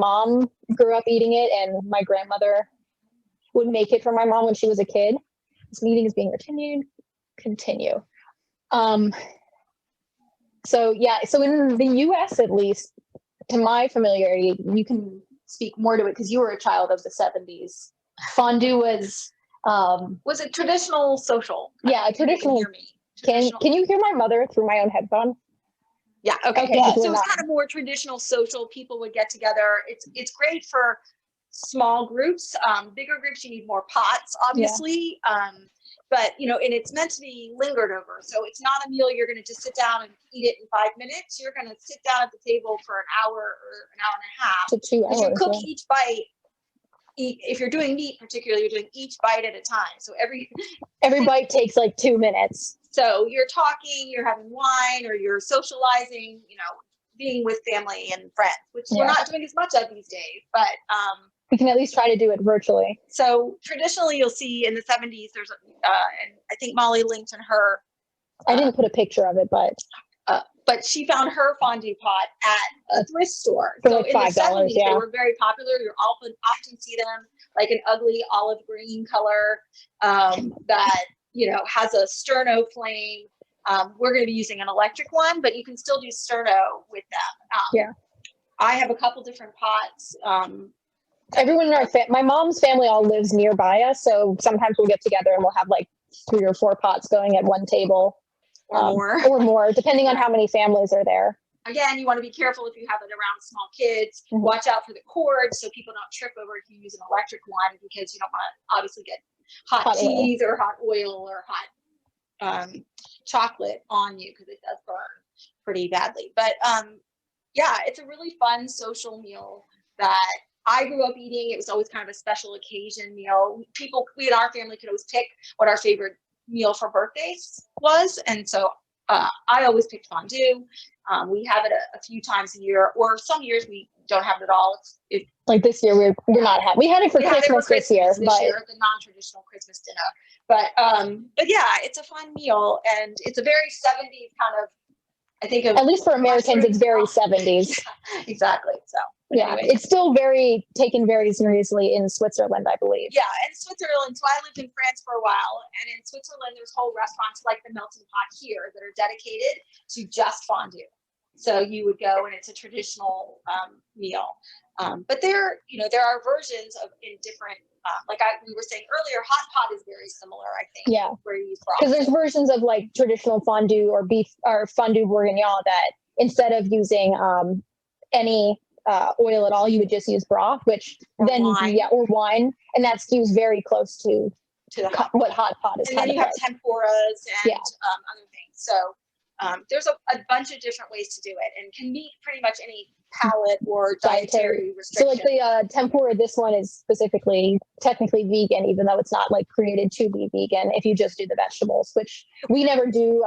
mom grew up eating it, and my grandmother would make it for my mom when she was a kid. This meeting is being continued. Continue. So yeah, so in the US, at least, to my familiarity, you can speak more to it because you were a child of the 70s. Fondue was a traditional social. Yeah, a traditional. Can you hear my mother through my own headphone? Yeah. Okay. Okay, Yeah. we're So it's not. kind of more traditional social. People would get together. It's great for small groups. Bigger groups, you need more pots, obviously. But and it's meant to be lingered over. So it's not a meal you're going to just sit down and eat it in 5 minutes. You're going to sit down at the table for an hour or an hour and a half. To 2 hours. You cook each bite. If you're doing meat, particularly, you're doing each bite at a time. So every bite takes like 2 minutes. So you're talking, you're having wine, or you're socializing, being with family and friends, which we're not doing as much of these days, but we can at least try to do it virtually. So traditionally, you'll see in the 70s, there's and I think Molly linked in her. I didn't put a picture of it, but she found her fondue pot at a thrift store. For so like in $5, the 70s, they were very popular. You often see them like an ugly olive green color that has a sterno flame. We're going to be using an electric one, but you can still do sterno with them. I have a couple different pots. Everyone in our my mom's family all lives nearby us, so sometimes we'll get together and we'll have like 3 or 4 pots going at one table, or more, depending on how many families are there. Again, you want to be careful if you have it around small kids. Watch out for the cords so people don't trip over if you use an electric one, because you don't want to obviously get hot cheese or hot oil or hot chocolate on you, because it does burn pretty badly. But it's a really fun social meal that I grew up eating. It was always kind of a special occasion meal. We in our family could always pick what our favorite meal for birthdays was. And so I always picked fondue. We have it a few times a year, or some years we don't have it at all. Like this year, we're not having. We had it for Christmas this year, the non-traditional Christmas dinner. But yeah, it's a fun meal, and it's a very 70s kind of. I think at least for Americans, it's very 70s. Yeah, exactly. So. Anyways. It's still taken very seriously in Switzerland, I believe. Yeah, in Switzerland. So I lived in France for a while, and in Switzerland, there's whole restaurants like the Melting Pot here that are dedicated to just fondue. So you would go, and it's a traditional meal. But there are versions in different. Like we were saying earlier, hot pot is very similar, I think. Yeah. Where you use broth. Because there's versions of like traditional fondue or beef or fondue bourguignon that instead of using any oil at all, you would just use broth, which or wine, and that skews very close to what hot pot is. And then you have tempuras and other things. So there's a bunch of different ways to do it, and can meet pretty much any palate or dietary restriction. So like the tempura, this one is technically vegan, even though it's not like created to be vegan if you just do the vegetables, which we never do.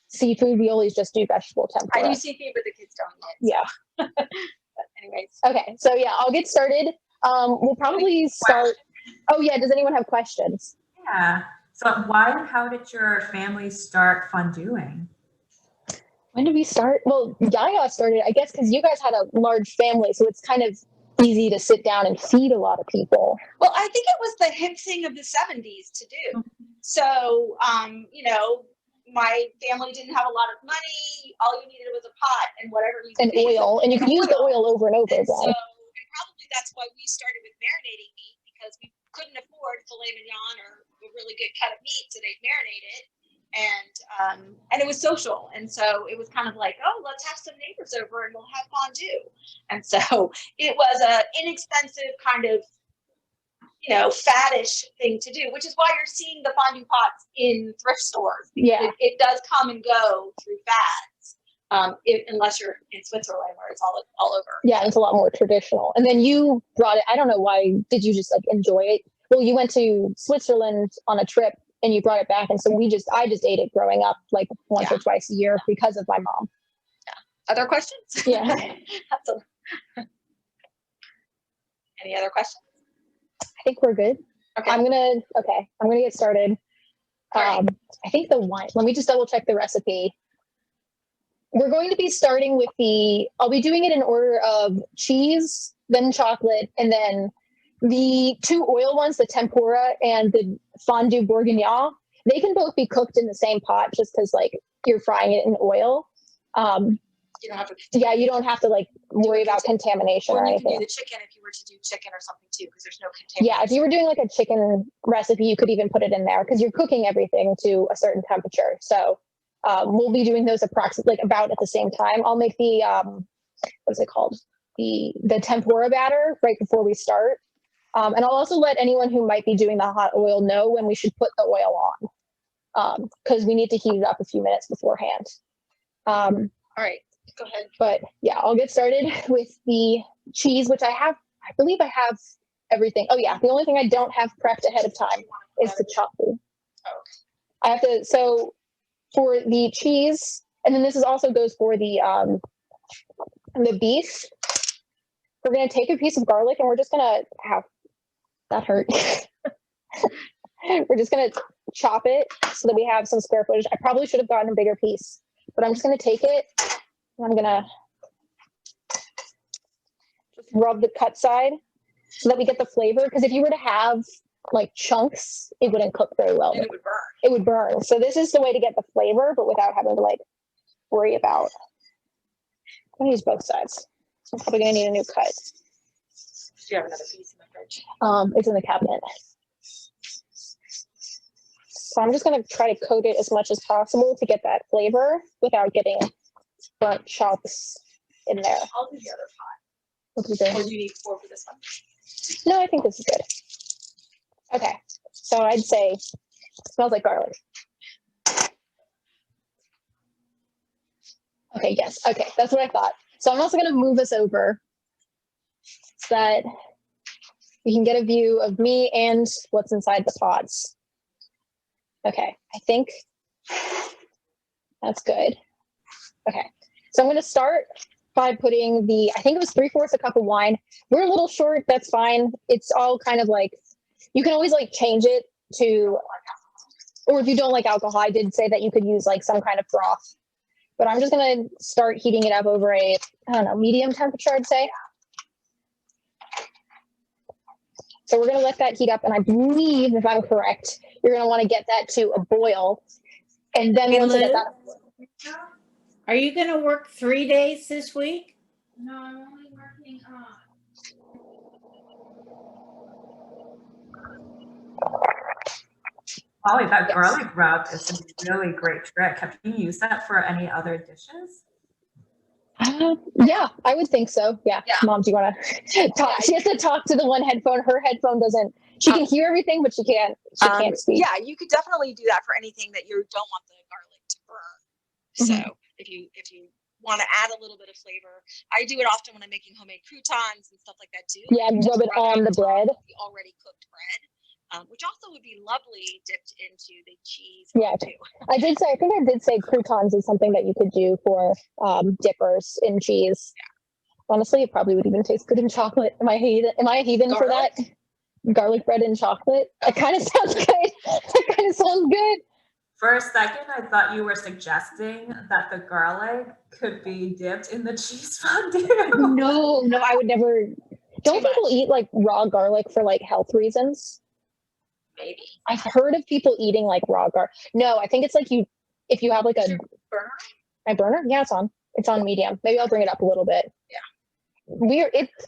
Seafood, we always just do vegetable tempura. I do seafood, but the kids don't eat. Yeah. But anyways. Okay, so I'll get started. We'll probably start. Oh yeah, does anyone have questions? Yeah. So why and how did your family start fondueing? When did we start? Well, Yaya started, I guess, because you guys had a large family, so it's kind of easy to sit down and feed a lot of people. Well, I think it was the hip thing of the 70s to do. So, my family didn't have a lot of money. All you needed was a pot and whatever you and oil, and you can use the oil over and over again. So, and probably that's why we started with marinating meat, because we couldn't afford filet mignon or a really good cut of meat, so they'd marinate it. And it was social, and so it was kind of like, oh, let's have some neighbors over and we'll have fondue. And so it was an inexpensive kind of faddish thing to do, which is why you're seeing the fondue pots in thrift stores. Yeah, it does come and go through fads, unless you're in Switzerland where it's all over. Yeah, it's a lot more traditional. And then you brought it. I don't know why. Did you just like enjoy it? Well, you went to Switzerland on a trip and you brought it back, and so I just ate it growing up like once or twice a year because of my mom. Yeah. Other questions? Yeah. Any other questions? I think we're good. Okay. I'm gonna get started. I think the wine. Let me just double check the recipe. we're going to be starting with I'll be doing it in order of cheese, then chocolate, and then the 2 oil ones, the tempura and the fondue bourguignon. They can both be cooked in the same pot just because like you're frying it in oil. You don't have to. Yeah, you don't have to like worry about contamination or you anything. can do the chicken if you were to do chicken or something too, because there's no contamination. Yeah, if you were doing like a chicken recipe, you could even put it in there because you're cooking everything to a certain temperature. So we'll be doing those approximately like about at the same time. I'll make the what is it called? The tempura batter right before we start. And I'll also let anyone who might be doing the hot oil know when we should put the oil on, because we need to heat it up a few minutes beforehand. All right, go ahead. But yeah, I'll get started with the cheese, which I believe I have everything. Oh yeah, the only thing I don't have prepped ahead of time is the chocolate. Oh. I have to, so for the cheese, and then this is also goes for the beef, we're gonna take a piece of garlic and we're just gonna that hurt. We're just going to chop it so that we have some square footage. I probably should have gotten a bigger piece, but I'm just going to take it and I'm going to just rub the cut side so that we get the flavor. Because if you were to have like chunks, it wouldn't cook very well. And it would burn. It would burn. So this is the way to get the flavor, but without having to like worry about. I'm going to use both sides. So I'm probably going to need a new cut. Do you have another piece in the fridge? It's in the cabinet. So I'm just going to try to coat it as much as possible to get that flavor without getting burnt chunks in there. I'll do the other pot. What do you think? Or do you need 4 for this one? No, I think this is good. Okay, so I'd say it smells like garlic. Okay, yes. Okay, that's what I thought. So I'm also going to move us over so that you can get a view of me and what's inside the pots. Okay, I think that's good. Okay, so I'm going to start by putting I think it was 3/4 a cup of wine. We're a little short, that's fine. It's all kind of like, you can always like change it to, or if you don't like alcohol, I did say that you could use like some kind of broth. But I'm just going to start heating it up over I don't know, medium temperature, I'd say. So we're going to let that heat up. And I believe, if I'm correct, you're going to want to get that to a boil. And then once you get that. Are you going to work 3 days this week? No, I'm only working Ollie, that garlic rub is a really great trick. Have you used that for any other dishes? Yeah, I would think so. Yeah. Mom, do you want to talk? She has to talk to the one headphone. Her headphone doesn't. She can hear everything, but she can't. She can't speak. Yeah, you could definitely do that for anything that you don't want the garlic to burn. So if you want to add a little bit of flavor, I do it often when I'm making homemade croutons and stuff like that too. Yeah, rub it on the bread. The already cooked bread, which also would be lovely dipped into the cheese. Yeah, too. I think I did say croutons is something that you could do for dippers in cheese. Yeah. Honestly, it probably would even taste good in chocolate. Am I a heathen for that? Garlic bread and chocolate. It kind of sounds good. It kind of sounds good. For a second, I thought you were suggesting that the garlic could be dipped in the cheese fondue. No, I would never. Don't people eat like raw garlic for like health reasons? Maybe. I've heard of people eating like raw garlic. No, I think it's like if you have like a burner. My burner? Yeah, it's on. It's on medium. Maybe I'll bring it up a little bit. Yeah.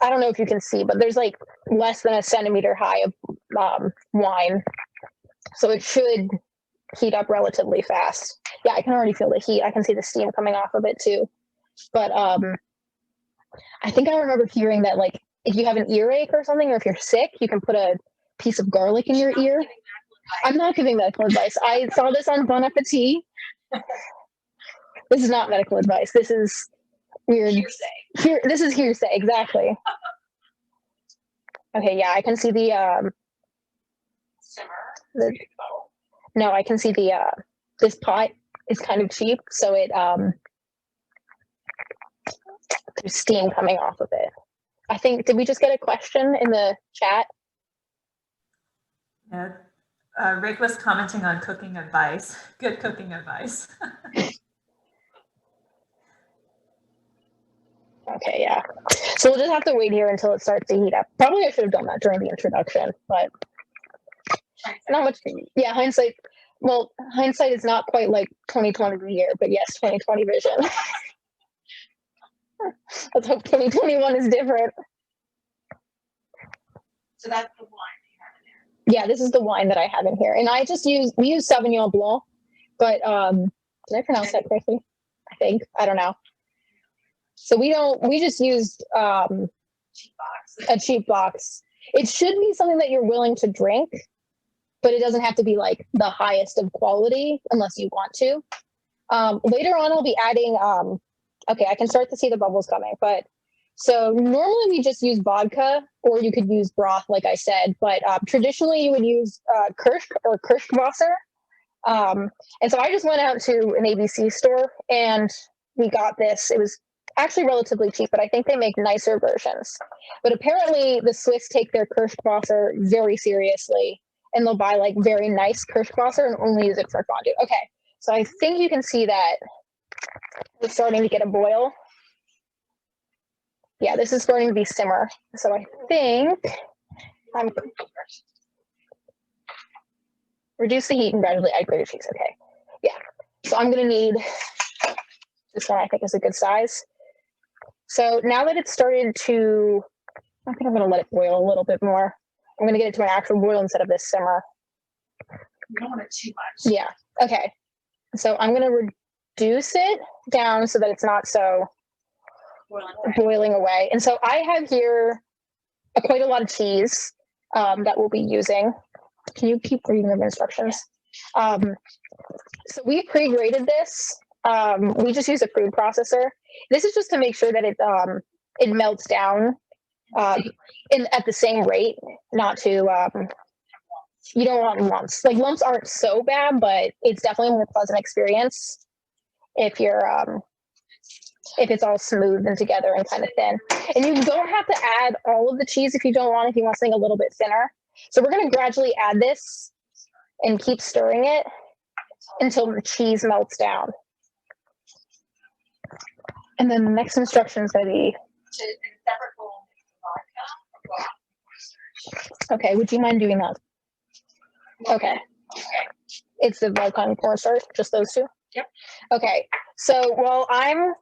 I don't know if you can see, but there's like less than a centimeter high of wine. So it should heat up relatively fast. Yeah, I can already feel the heat. I can see the steam coming off of it too. But I think I remember hearing that like if you have an earache or something, or if you're sick, you can put a piece of garlic in your ear. I'm not giving medical advice. I saw this on Bon Appetit. This is not medical advice. This is weird. Hearsay. This is hearsay, exactly. Okay, yeah, I can see the simmer. No, I can see this pot is kind of cheap, so there's steam coming off of it. I think, did we just get a question in the chat? Yeah. Rick was commenting on cooking advice. Good cooking advice. Okay, yeah. So we'll just have to wait here until it starts to heat up. Probably I should have done that during the introduction, but not much. Yeah, hindsight. Well, hindsight is not quite like 2020 year, but yes, 2020 vision. Let's hope 2021 is different. So that's the wine you have in there. Yeah, this is the wine that I have in here, and we use Sauvignon Blanc, but did I pronounce that correctly? I think I don't know. So we just used Cheap box. a cheap box. It should be something that you're willing to drink, but it doesn't have to be like the highest of quality unless you want to. Later on, I'll be adding, okay, I can start to see the bubbles coming, but so normally we just use vodka, or you could use broth, like I said, but traditionally you would use Kirsch or Kirschwasser. And so I just went out to an ABC store and we got this. It was actually relatively cheap, but I think they make nicer versions. But apparently the Swiss take their Kirschwasser very seriously, and they'll buy like very nice Kirschwasser and only use it for fondue. Okay, so I think you can see that it's starting to get a boil. Yeah, this is starting to be simmer. So I think I'm reduce the heat and gradually add grated cheese. Okay, yeah. So I'm gonna need this one. I think is a good size. So now that it's started to, I think I'm gonna let it boil a little bit more. I'm gonna get it to an actual boil instead of this simmer. You don't want it too much. Yeah. Okay. So I'm gonna reduce it down so that it's not so boiling away. And so I have here quite a lot of cheese that we'll be using. Can you keep reading the instructions? So we pre-grated this. We just use a food processor. This is just to make sure that it melts down at the same rate, not to you don't want lumps. Like lumps aren't so bad, but it's definitely a more pleasant experience if you're if it's all smooth and together and kind of thin. And you don't have to add all of the cheese if you don't want, if you want something a little bit thinner. So we're going to gradually add this and keep stirring it until the cheese melts down. And then the next instruction is going to be okay, would you mind doing that? Okay. It's the Volcom cornstarch, just those two? Yep. Okay, so while I'm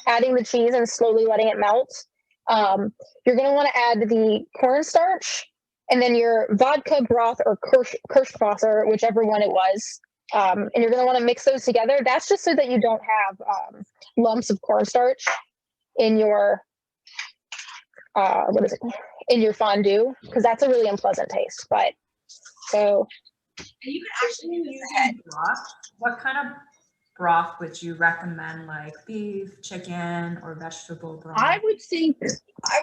adding the cheese and slowly letting it melt, you're going to want to add the cornstarch and then your vodka broth or Kirschwasser, whichever one it was. And you're going to want to mix those together. That's just so that you don't have lumps of cornstarch in your in your fondue, because that's a really unpleasant taste. But so and you can actually use it. What kind of broth would you recommend, like beef, chicken, or vegetable broth? I would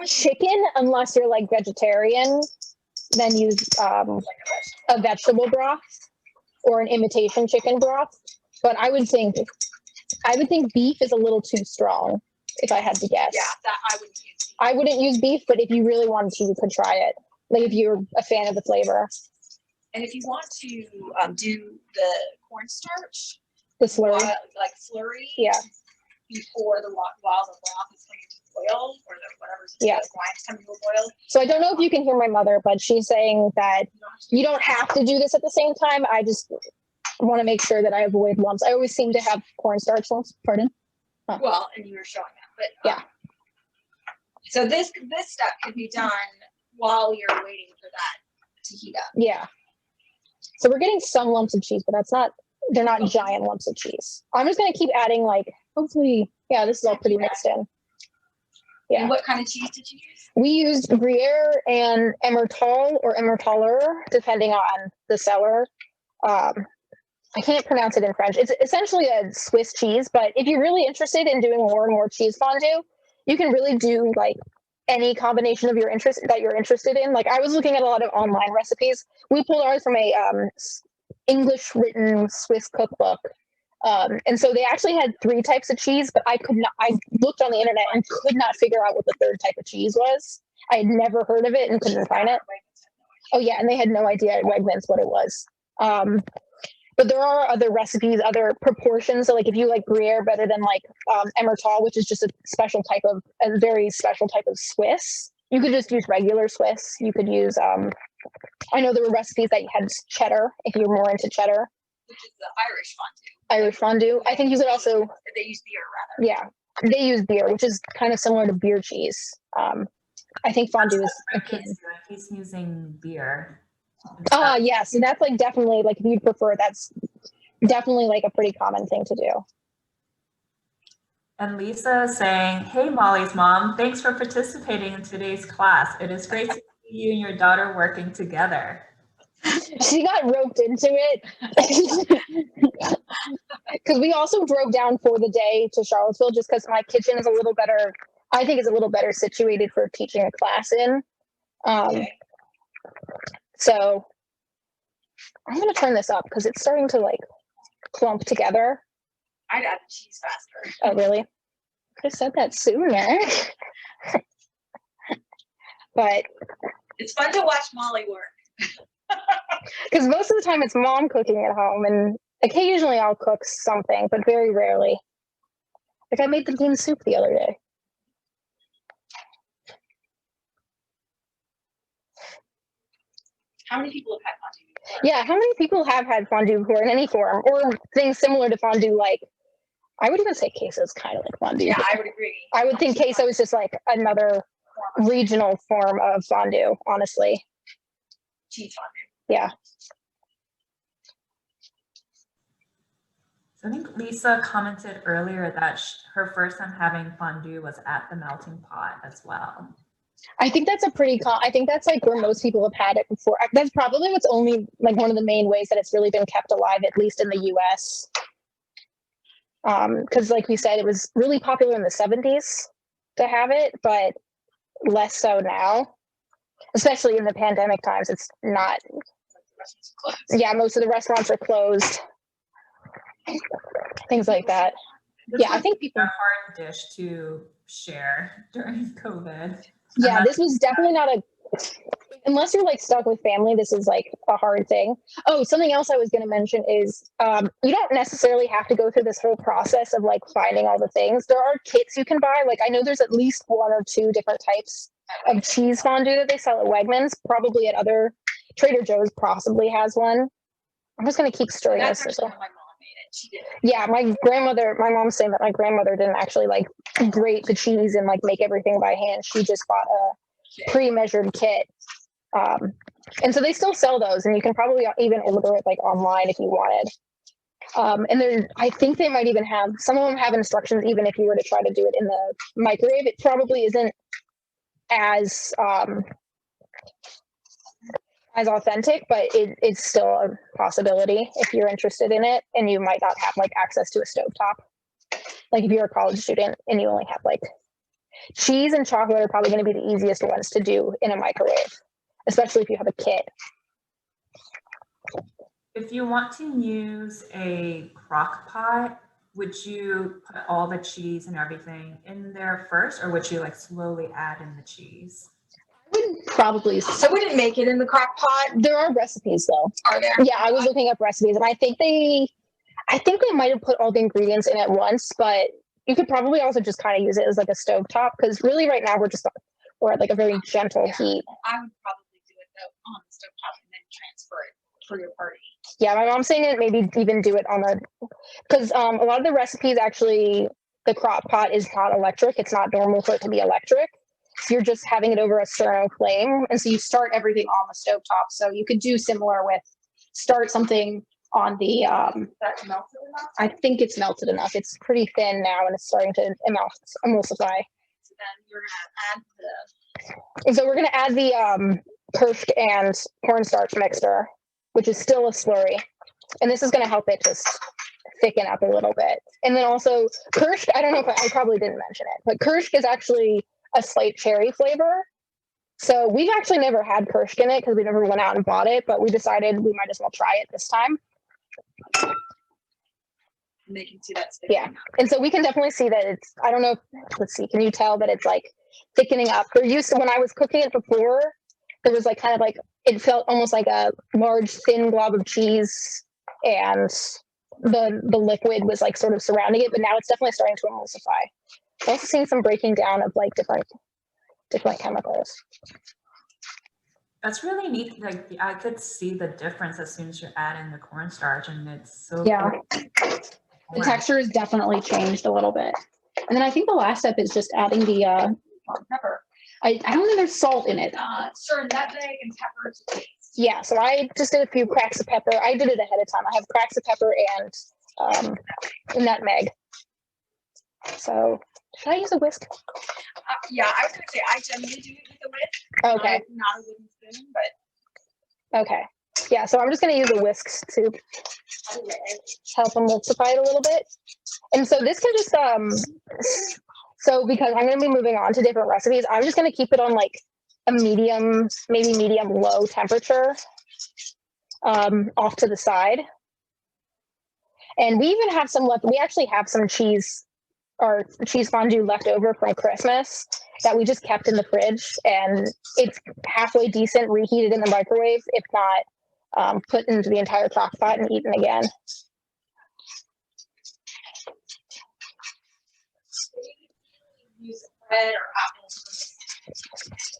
chicken, unless you're like vegetarian, then use a vegetable broth or an imitation chicken broth. But I would think beef is a little too strong, if I had to guess. Yeah, that I wouldn't use beef. I wouldn't use beef, but if you really wanted to, you could try it. Like if you're a fan of the flavor. And if you want to do the cornstarch, the slurry, like slurry, yeah, before while the broth is coming to boil, or whatever's yeah, the wine's coming to a boil. So I don't know if you can hear my mother, but she's saying that you don't have to do this at the same time. I just want to make sure that I avoid lumps. I always seem to have cornstarch lumps. Pardon? Huh. Well, and you were showing that, but yeah. So this step can be done while you're waiting for that to heat up. Yeah. So we're getting some lumps of cheese, but they're not giant lumps of cheese. I'm just going to keep adding, like, hopefully, yeah, this is all pretty mixed in. Yeah. And what kind of cheese did you use? We used Gruyere and Emmental or Emmentaler, depending on the seller. I can't pronounce it in French. It's essentially a Swiss cheese, but if you're really interested in doing more and more cheese fondue, you can really do like any combination of your interest that you're interested in. Like I was looking at a lot of online recipes. We pulled ours from a English written Swiss cookbook. And so they actually had 3 types of cheese, but I looked on the internet and could not figure out what the 3rd type of cheese was. I had never heard of it and couldn't find it. Oh yeah. And they had no idea at Wegmans what it was. But there are other recipes, other proportions. So like if you like Gruyere better than like Emmental, which is just a very special type of Swiss, you could just use regular Swiss. You could use, I know there were recipes that you had cheddar if you're more into cheddar. Which is the Irish fondue. Irish fondue. I think you could also. They use beer rather. Yeah, they use beer, which is kind of similar to beer cheese. I think fondue is akin. He's using beer. Yes, and that's like definitely like if you'd prefer, that's definitely like a pretty common thing to do. And Lisa is saying, "Hey, Molly's mom, thanks for participating in today's class. It is great to see you and your daughter working together." She got roped into it because we also drove down for the day to Charlottesville just because my kitchen is a little better. I think is a little better situated for teaching a class in. So I'm going to turn this up because it's starting to like clump together. I'd add the cheese faster. Oh, really? Could have said that sooner. But it's fun to watch Molly work. Because most of the time it's mom cooking at home, and occasionally I'll cook something, but very rarely. Like I made the bean soup the other day. How many people have had fondue before? Yeah, how many people have had fondue before in any form, or things similar to fondue? Like, I would even say queso is kind of like fondue. Yeah, I would agree. I would think queso is just like another regional form of fondue, honestly. Cheese fondue. Yeah. So I think Lisa commented earlier that her first time having fondue was at the melting pot as well. I think that's I think that's like where most people have had it before. That's probably what's only like one of the main ways that it's really been kept alive, at least in the US. Because like we said, it was really popular in the 70s to have it, but less so now, especially in the pandemic times. It's not. Yeah, most of the restaurants are closed. Things like that. Yeah, I think people. A hard dish to share during COVID. Yeah, this was definitely not unless you're like stuck with family, this is like a hard thing. Oh, something else I was going to mention is you don't necessarily have to go through this whole process of like finding all the things. There are kits you can buy. Like I know there's at least 1 or 2 different types of cheese fondue that they sell at Wegmans, probably at other Trader Joe's possibly has one. I'm just going to keep stirring this. That's actually how my mom made it. She did. Yeah, my mom's saying that my grandmother didn't actually like grate the cheese and like make everything by hand. She just bought a pre-measured kit. And so they still sell those, and you can probably even order it like online if you wanted. And then I think they might even have, some of them have instructions even if you were to try to do it in the microwave. It probably isn't as authentic, but it's still a possibility if you're interested in it, and you might not have like access to a stovetop. Like if you're a college student and you only have like cheese and chocolate are probably going to be the easiest ones to do in a microwave, especially if you have a kit. If you want to use a crock pot, would you put all the cheese and everything in there first, or would you like slowly add in the cheese? I would probably. I wouldn't make it in the crock pot. There are recipes though. Are there? Yeah, I was looking up recipes, and I think they might have put all the ingredients in at once, but you could probably also just kind of use it as like a stovetop, because really right now we're at like a very gentle heat. I would probably do it though on the stovetop and then transfer it for your party. Yeah, my mom's saying it maybe even do it on because a lot of the recipes actually, the crock pot is not electric. It's not normal for it to be electric. So you're just having it over a sterno flame. And so you start everything on the stovetop. So you could do similar with start something on the, That's melted enough? I think it's melted enough. It's pretty thin now and it's starting to emulsify. So then you're gonna add And so we're going to add the Kirsch and cornstarch mixture, which is still a slurry. And this is going to help it just thicken up a little bit. And then also Kirsch, I don't know if I probably didn't mention it, but Kirsch is actually a slight cherry flavor. So we've actually never had Kirsch in it because we never went out and bought it, but we decided we might as well try it this time. And they can see that. Yeah. And so we can definitely see that it's, I don't know, let's see, can you tell that it's like thickening up? We're used to, when I was cooking it before, there was like kind of like, it felt almost like a large thin glob of cheese and the liquid was like sort of surrounding it, but now it's definitely starting to emulsify. I'm also seeing some breaking down of like different chemicals. That's really neat. Like I could see the difference as soon as you add in the cornstarch, and it's so Yeah. cool. The texture has definitely changed a little bit. And then I think the last step is just adding the pepper. I don't think there's salt in it. Sure, nutmeg and pepper to taste. Yeah, so I just did a few cracks of pepper. I did it ahead of time. I have cracks of pepper and nutmeg. So should I use a whisk? Yeah, I was gonna say I generally do it with a whisk. Okay. Not a wooden spoon, but Okay. Yeah, so I'm just gonna use a whisk to help emulsify it a little bit. And so this can just so because I'm gonna be moving on to different recipes, I'm just gonna keep it on like a medium, maybe medium low temperature off to the side. And we even have some left. We actually have some cheese or cheese fondue left over from Christmas that we just kept in the fridge, and it's halfway decent, reheated in the microwave, if not put into the entire crock pot and eaten again. use bread or apples.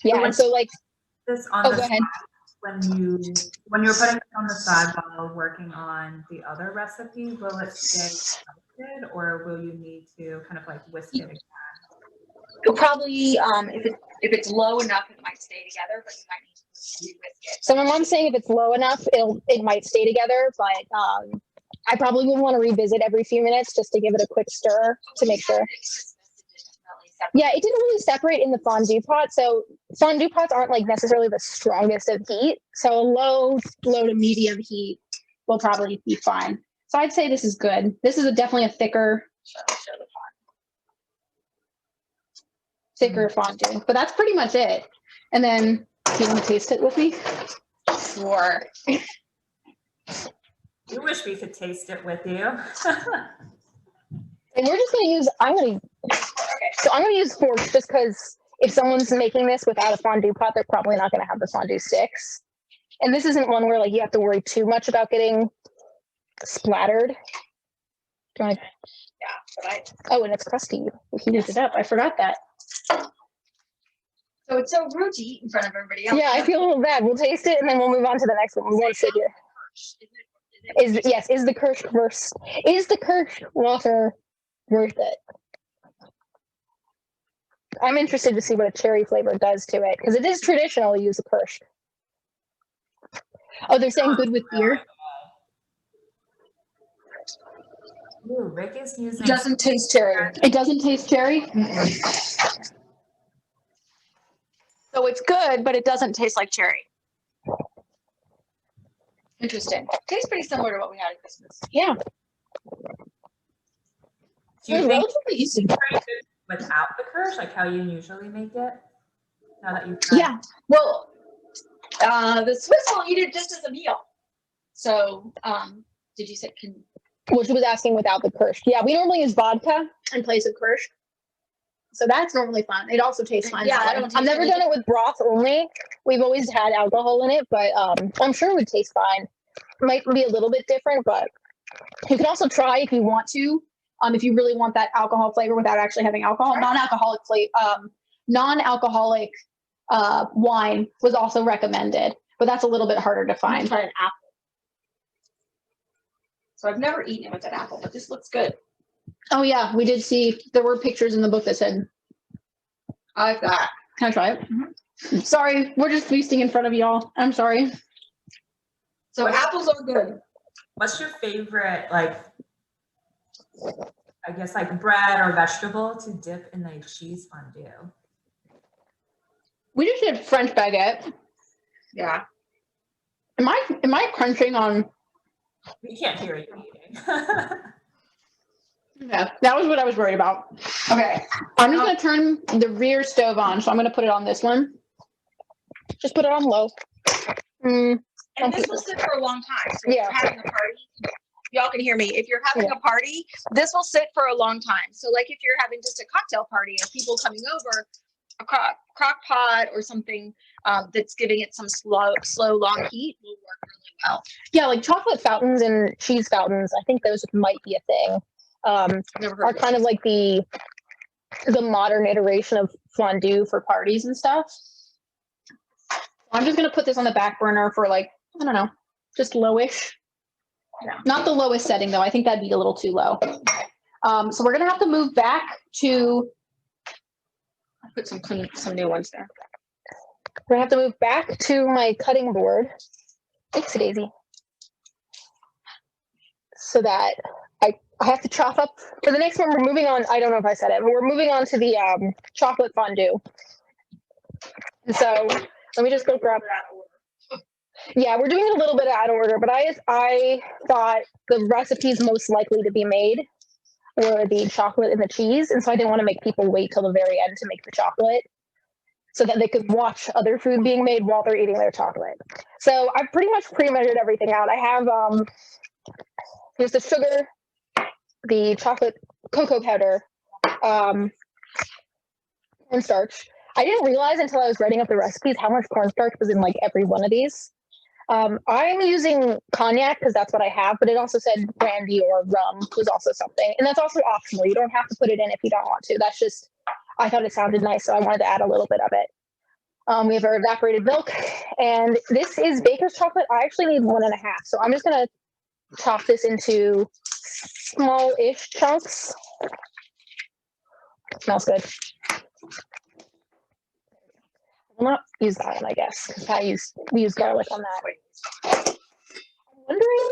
Yeah, and so like this on oh, the go ahead. when you were putting it on the side while working on the other recipe, will it stay melted, or will you need to kind of like whisk it again? It'll probably if it's low enough, it might stay together, but you might need to whisk it. So my mom's saying if it's low enough, it might stay together, but I probably would want to revisit every few minutes just to give it a quick stir to make sure. Yeah, it didn't really separate in the fondue pot. So fondue pots aren't like necessarily the strongest of heat. So a low to medium heat will probably be fine. So I'd say this is good. This is definitely a thicker fondue, but that's pretty much it. And then, do you want to taste it with me? Sure. You wish we could taste it with you. And we're just going to use, I'm going to use forks just because if someone's making this without a fondue pot, they're probably not going to have the fondue sticks. And this isn't one where like you have to worry too much about getting splattered. Do you want to? Yeah, but oh, and it's crusty. We heated it up. I forgot that. So it's so rude to eat in front of everybody else. Yeah, I feel a little bad. We'll taste it and then we'll move on to the next one. We won't sit here. Is the Kirsch water worth it? I'm interested to see what a cherry flavor does to it because it is traditional to use a Kirsch. Oh, they're saying good with beer. Ooh, Rick is using. It doesn't taste cherry. It doesn't taste cherry. So it's good, but it doesn't taste like cherry. Interesting. Tastes pretty similar to what we had at Christmas. Yeah. Do you think relatively easy without the Kirsch, like how you usually make it? Now that you've Yeah. Well, the Swiss will eat it just as a meal. So, did you say Well, she was asking without the Kirsch. Yeah, we normally use vodka in place of Kirsch. So that's normally fine. It also tastes fine. Yeah, I've never done it with broth only. We've always had alcohol in it, but I'm sure it would taste fine. It might be a little bit different, but you can also try if you want to. If you really want that alcohol flavor without actually having alcohol, Sure. non-alcoholic wine was also recommended, but that's a little bit harder to find. Try an apple. So I've never eaten it with an apple, but this looks good. Oh yeah, we did see there were pictures in the book that said, I like that. can I try it? Mm-hmm. Sorry, we're just feasting in front of y'all. I'm sorry. So apples are good. What's your favorite, like, I guess, like bread or vegetable to dip in a cheese fondue? We just did French baguette. Yeah. Am I crunching on? We can't hear you eating. Yeah, that was what I was worried about. Okay. I'm just gonna turn the rear stove on, so I'm gonna put it on this one. Just put it on low. And this will sit for a long time. So if you're having a party, y'all can hear me. If you're having a party, this will sit for a long time. So like if you're having just a cocktail party of people coming over, a crock pot or something that's giving it some slow, long heat will work really well. Yeah, like chocolate fountains and cheese fountains. I think those might be a thing. Are kind of like the modern iteration of fondue for parties and stuff. I'm just gonna put this on the back burner for like, I don't know, just lowish. Yeah. Not the lowest setting though. I think that'd be a little too low. So we're gonna have to move back to. I'll put some new ones there. We're gonna have to move back to my cutting board. Oopsie daisy. So that I have to chop up for the next one. We're moving on. I don't know if I said it, but we're moving on to the chocolate fondue. And so let me just go grab that. Yeah, we're doing it a little bit out of order, but I thought the recipes most likely to be made were the chocolate and the cheese, and so I didn't want to make people wait till the very end to make the chocolate, so that they could watch other food being made while they're eating their chocolate. So I've pretty much pre-measured everything out. I have here's the sugar, the chocolate cocoa powder, cornstarch. I didn't realize until I was writing up the recipes how much cornstarch was in like every one of these. I'm using cognac because that's what I have, but it also said brandy or rum was also something. And that's also optional. You don't have to put it in if you don't want to. That's just, I thought it sounded nice, so I wanted to add a little bit of it. We have our evaporated milk, and this is baker's chocolate. I actually need 1.5, so I'm just going to chop this into small-ish chunks. It smells good. I'll not use that one, I guess, because we use garlic on that. I'm wondering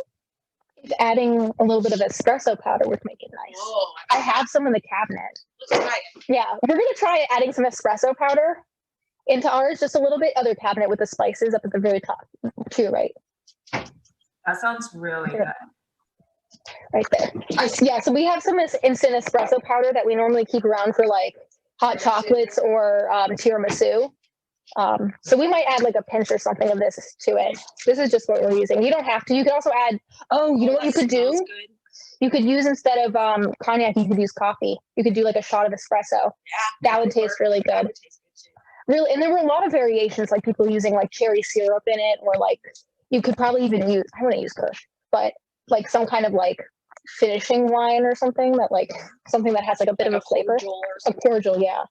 if adding a little bit of espresso powder would make it nice. Whoa, I have some in the cabinet. let's try it. Yeah, we're going to try adding some espresso powder into ours, just a little bit. Other cabinet with the spices up at the very top, to your right. That sounds really good. Right there. Yeah, so we have some instant espresso powder that we normally keep around for like hot chocolates or tiramisu. So we might add like a pinch or something of this to it. This is just what we're using. You don't have to. You could also add, you know what you could do? Good. You could use, instead of cognac, you could use coffee. You could do like a shot of espresso. Yeah, That would taste really That good. would taste good too. Really, and there were a lot of variations, like people using like cherry syrup in it, or like you could probably even use, I wouldn't use Kush, but like some kind of like finishing wine or something that like something that has like a bit of a flavor. Cordial or A something. cordial, yeah.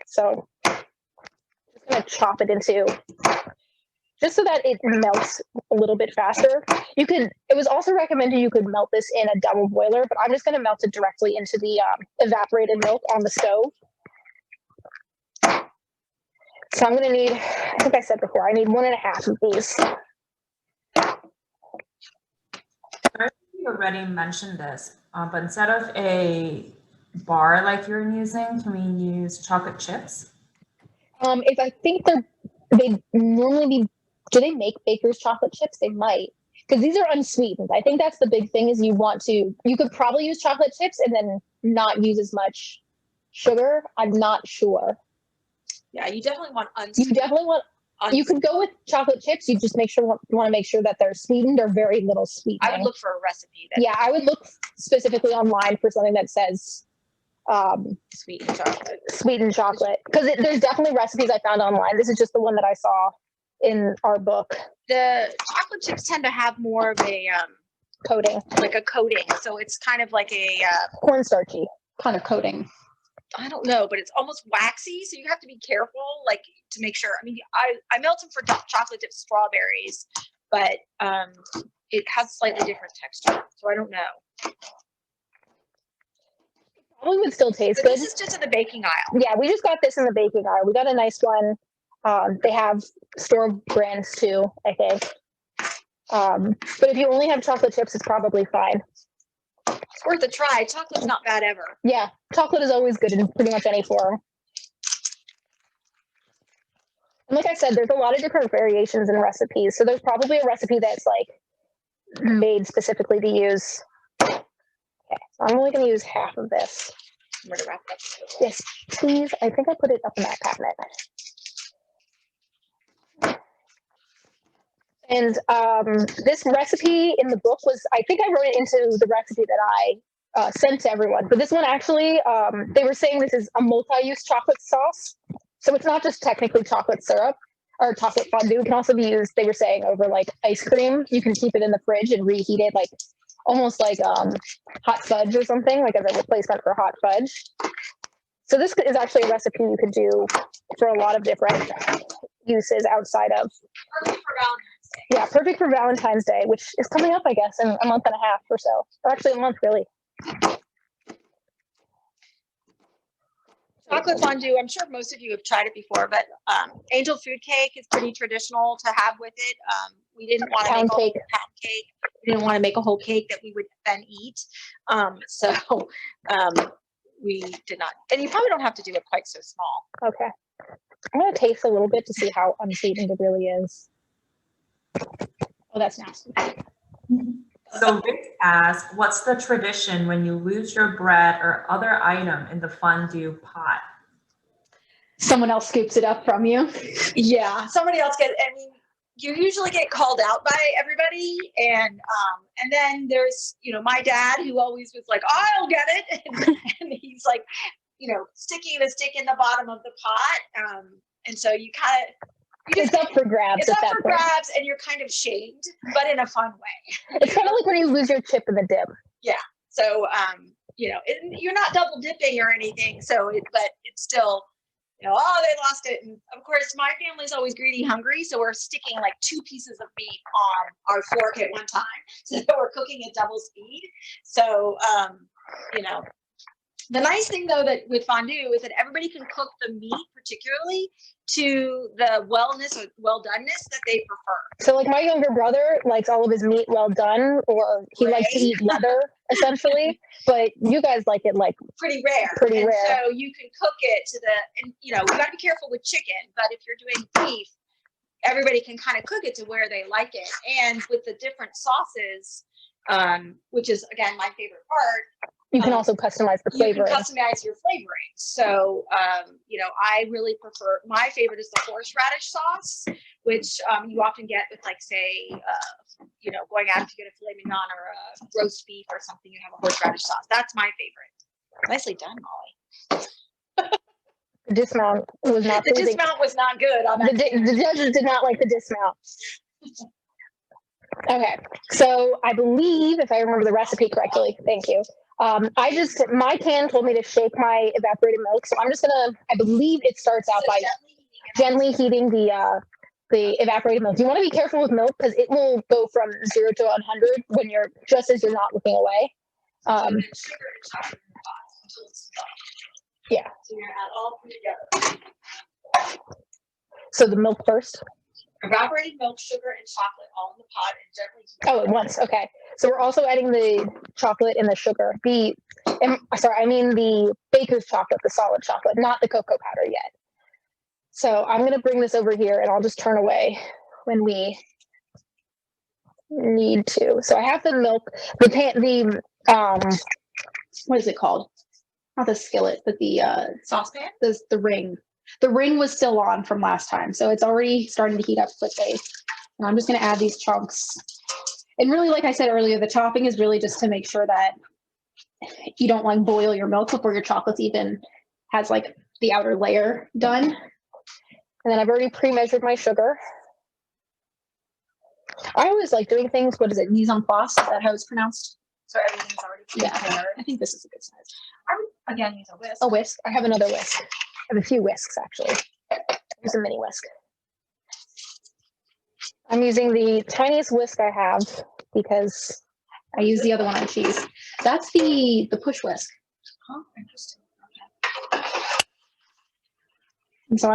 So just gonna chop it into, just so that it melts a little bit faster. You could, it was also recommended you could melt this in a double boiler, but I'm just gonna melt it directly into the evaporated milk on the stove. So I'm gonna need, I think I said before, I need 1.5 of these. You already mentioned this, but instead of a bar like you're using, can we use chocolate chips? If I think they normally be, do they make baker's chocolate chips? They might, because these are unsweetened. I think that's the big thing, is you could probably use chocolate chips and then not use as much sugar. I'm not sure. Yeah, you definitely want You definitely want, you could go with chocolate chips. You just you want to make sure that they're sweetened or very little sweetening. I would look for a recipe that Yeah, I would look specifically online for something that says sweetened chocolate. sweetened chocolate, because there's definitely recipes I found online. This is just the one that I saw in our book. The chocolate chips tend to have more of a Coating, like a coating, so it's kind of like a cornstarchy kind of coating. I don't know, but it's almost waxy, so you have to be careful, like, to make sure. I mean, I melt them for chocolate dipped strawberries, but it has slightly different texture, so I don't know. Probably would still taste But good. this is just in the baking aisle. Yeah, we just got this in the baking aisle. We got a nice one. They have store brands too, I think. But if you only have chocolate chips, it's probably fine. It's worth a try. Chocolate's not bad ever. Yeah, chocolate is always good in pretty much any form. And like I said, there's a lot of different variations in recipes. So there's probably a recipe that's like made specifically to use. Okay, so I'm only going to use half of this. I'm going to wrap it up. Yes, please. I think I put it up in that cabinet. And this recipe in the book was, I think I wrote it into the recipe that I sent to everyone. But this one actually, they were saying this is a multi-use chocolate sauce. So it's not just technically chocolate syrup or chocolate fondue. It can also be used, they were saying, over like ice cream. You can keep it in the fridge and reheat it, like almost like hot fudge or something, like as a replacement for hot fudge. So this is actually a recipe you could do for a lot of different uses outside of. Perfect for Valentine's Day. Yeah, perfect for Valentine's Day, which is coming up, I guess, in a month and a half or so. Or actually a month, really. Chocolate fondue, I'm sure most of you have tried it before, but angel food cake is pretty traditional to have with it. We didn't want to make a whole pound cake. We didn't want to make a whole cake that we would then eat. So we did not. And you probably don't have to do it quite so small. Okay. I'm going to taste a little bit to see how unsweetened it really is. Oh, that's nasty. So Rick asks, what's the tradition when you lose your bread or other item in the fondue pot? Someone else scoops it up from you. Yeah, somebody else gets. I mean, you usually get called out by everybody, and then there's my dad who always was like, I'll get it, and he's like, sticking the stick in the bottom of the pot, and so you kind of. It's up for grabs. It's up for grabs, and you're kind of shamed, but in a fun way. It's kind of like when you lose your chip in the dip. Yeah. So, you're not double dipping or anything. So, but it's still, oh, they lost it. And of course, my family's always greedy, hungry. So we're sticking like 2 pieces of meat on our fork at one time. So we're cooking at double speed. So, the nice thing though that with fondue is that everybody can cook the meat particularly to the wellness or well doneness that they prefer. So like my younger brother likes all of his meat well done, or he likes to eat leather essentially, but you guys like it like pretty rare. So you can cook it to and you got to be careful with chicken, but if you're doing beef, everybody can kind of cook it to where they like it. And with the different sauces, which is again my favorite part, you can also customize the flavoring. You can customize your flavoring. So, I really prefer, my favorite is the horseradish sauce, which you often get with like, say, going out to get a filet mignon or a roast beef or something, you have a horseradish sauce. That's my favorite. Nicely done, Molly. The dismount was not The dismount was not good on that. The judges did not like the dismount. Okay, so I believe, if I remember the recipe correctly, thank you. My can told me to shake my evaporated milk, so I'm just gonna, I believe it starts out by gently heating the evaporated milk. You want to be careful with milk because it will go from 0 to 100 when you're not looking away. So then sugar and chocolate in the pot until it's done. Yeah. So you're gonna add all 3 together. So the milk first? Evaporated milk, sugar, and chocolate all in the pot and gently heat. Oh, at once. Okay. So we're also adding the chocolate and the sugar. The baker's chocolate, the solid chocolate, not the cocoa powder yet. So I'm going to bring this over here and I'll just turn away when we need to. So I have the milk, what is it called? Not the skillet, but the Saucepan? The ring. The ring was still on from last time, so it's already starting to heat up quickly. And I'm just going to add these chunks. And really, like I said earlier, the chopping is really just to make sure that you don't like boil your milk before your chocolate even has like the outer layer done. And then I've already pre-measured my sugar. I always like doing things, what is it, mise en place? Is that how it's pronounced? So everything's already prepared. Yeah, I think this is a good size. I would, again, use a whisk. A whisk. I have another whisk. I have a few whisks, actually. Here's a mini whisk. I'm using the tiniest whisk I have because I use the other one on cheese. That's the push whisk. Oh, interesting. And so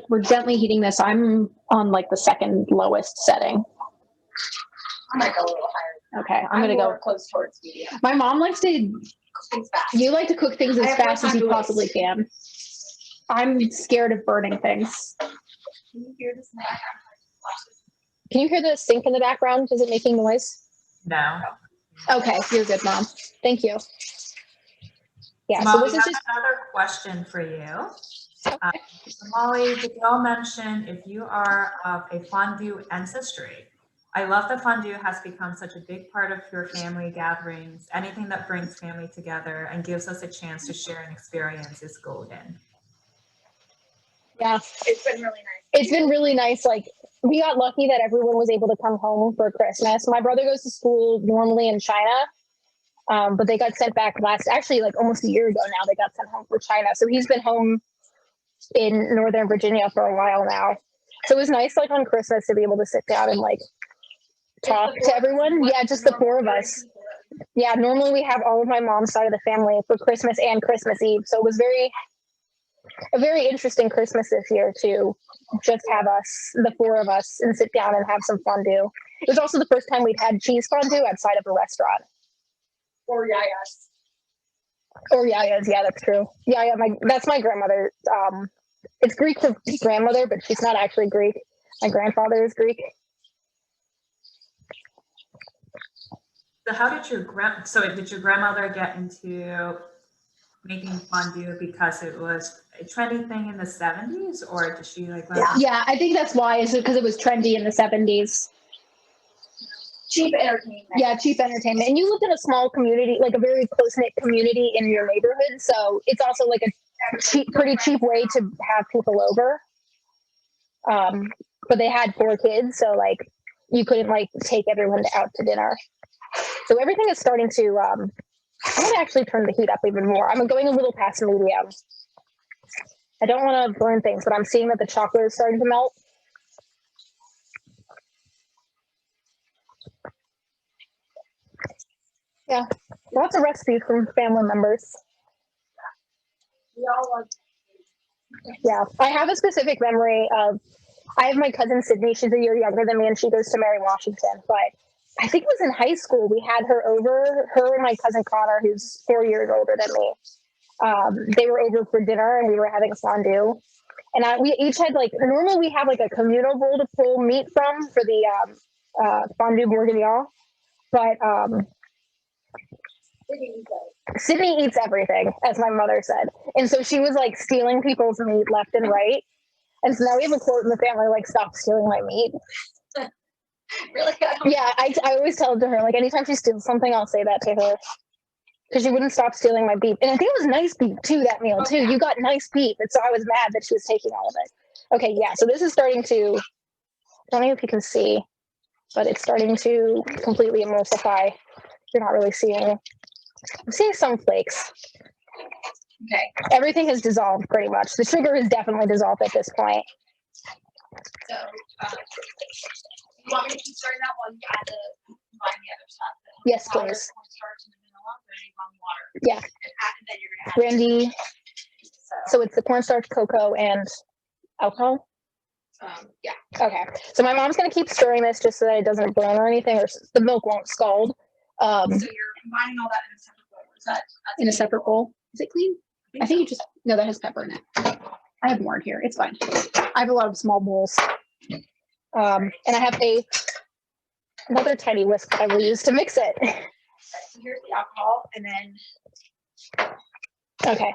we're gently heating this. I'm on like the second lowest setting. I might go a little higher. Okay, I'm gonna go close towards medium. My mom likes to Cook things fast. You like to cook things as fast as you possibly can. I'm scared of burning things. Can you hear this in the background? Can you hear the sink in the background? Is it making noise? No. Okay, you're good, Mom. Thank you. Yeah, Molly, so this is just another question for you. So Molly, the girl mentioned if you are of a fondue ancestry. I love that fondue has become such a big part of your family gatherings. Anything that brings family together and gives us a chance to share an experience is golden. Yeah. It's been really nice. It's been really nice. Like, we got lucky that everyone was able to come home for Christmas. My brother goes to school normally in China, but they got sent back actually like almost a year ago now, they got sent home for China. So he's been home in Northern Virginia for a while now. So it was nice, like on Christmas, to be able to sit down and like talk to everyone. Yeah, just the four of us. Yeah, normally we have all of my mom's side of the family for Christmas and Christmas Eve. So it was a very interesting Christmas this year to just have us, the four of us, and sit down and have some fondue. It was also the first time we'd had cheese fondue outside of a restaurant. Or yayas. Or yayas, yeah, that's true. Yaya, that's my grandmother. It's Greek for grandmother, but she's not actually Greek. My grandfather is Greek. So how did your grandmother get into making fondue because it was a trendy thing in the 70s, or did she like learn? Yeah, I think that's why, is because it was trendy in the 70s. Cheap entertainment. Yeah, cheap entertainment. And you live in a small community, like a very close-knit community in your neighborhood, so it's also like a pretty cheap way to have people over. But they had 4 kids, so like you couldn't like take everyone out to dinner. So everything is starting to I'm gonna actually turn the heat up even more. I'm going a little past medium. I don't want to burn things, but I'm seeing that the chocolate is starting to melt. Yeah, lots of recipes from family members. We all love. Yeah, I have a specific memory of, I have my cousin Sydney, she's a year younger than me, and she goes to Mary Washington, but I think it was in high school, we had her over, her and my cousin Connor, who's 4 years older than me. They were over for dinner, and we were having fondue. And we each had like, normally we have like a communal bowl to pull meat from for the fondue bourguignon, but Sydney eats everything, as my mother said. And so she was like stealing people's meat left and right. And so now we have a quote in the family, like, stop stealing my meat. Really? Yeah, I always tell it to her, like, anytime she steals something, I'll say that to her. Because she wouldn't stop stealing my beef. And I think it was nice beef, too, that meal, too. You got nice beef. And so I was mad that she was taking all of it. Okay, yeah, so this is starting to, I don't know if you can see, but it's starting to completely emulsify. You're not really seeing, I'm seeing some flakes. Okay. Everything has dissolved pretty much. The sugar is definitely dissolved at this point. So, you want me to keep starting that while you add the other stuff? Yes, Powder, please. cornstarch, and vanilla, or any water? Yeah. And then you're gonna add Brandy. So it's the cornstarch, cocoa, and alcohol? Yeah. Okay. So my mom's going to keep stirring this just so that it doesn't burn or anything, or the milk won't scald. So you're combining all that in a separate bowl. Is that In a separate bowl. Is it clean? I think you just, no, that has pepper in it. I have more here. It's fine. I have a lot of small bowls. And I have another tiny whisk that I will use to mix it. So here's the alcohol, and then. Okay.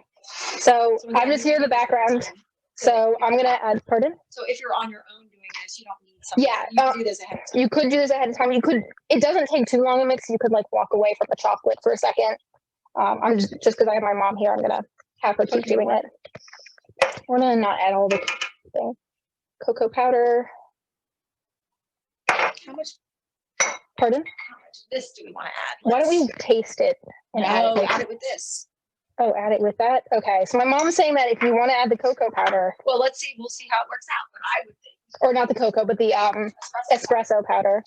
So I'm just here in the background. So I'm going to add, pardon? So if you're on your own doing this, you don't need something. Yeah. You can do this ahead of time. You could do this ahead of time. You could, it doesn't take too long to mix. You could like walk away from the chocolate for a second. I'm just because I have my mom here, I'm going to have her keep doing it. We're going to not add all the thing. Cocoa powder. How much? Pardon? How much of this do we want to add? Why don't we taste it and add it with this? Oh, add it with that? Okay. So my mom's saying that if you want to add the cocoa powder. Well, let's see. We'll see how it works out. But I would think. Or not the cocoa, but the espresso powder.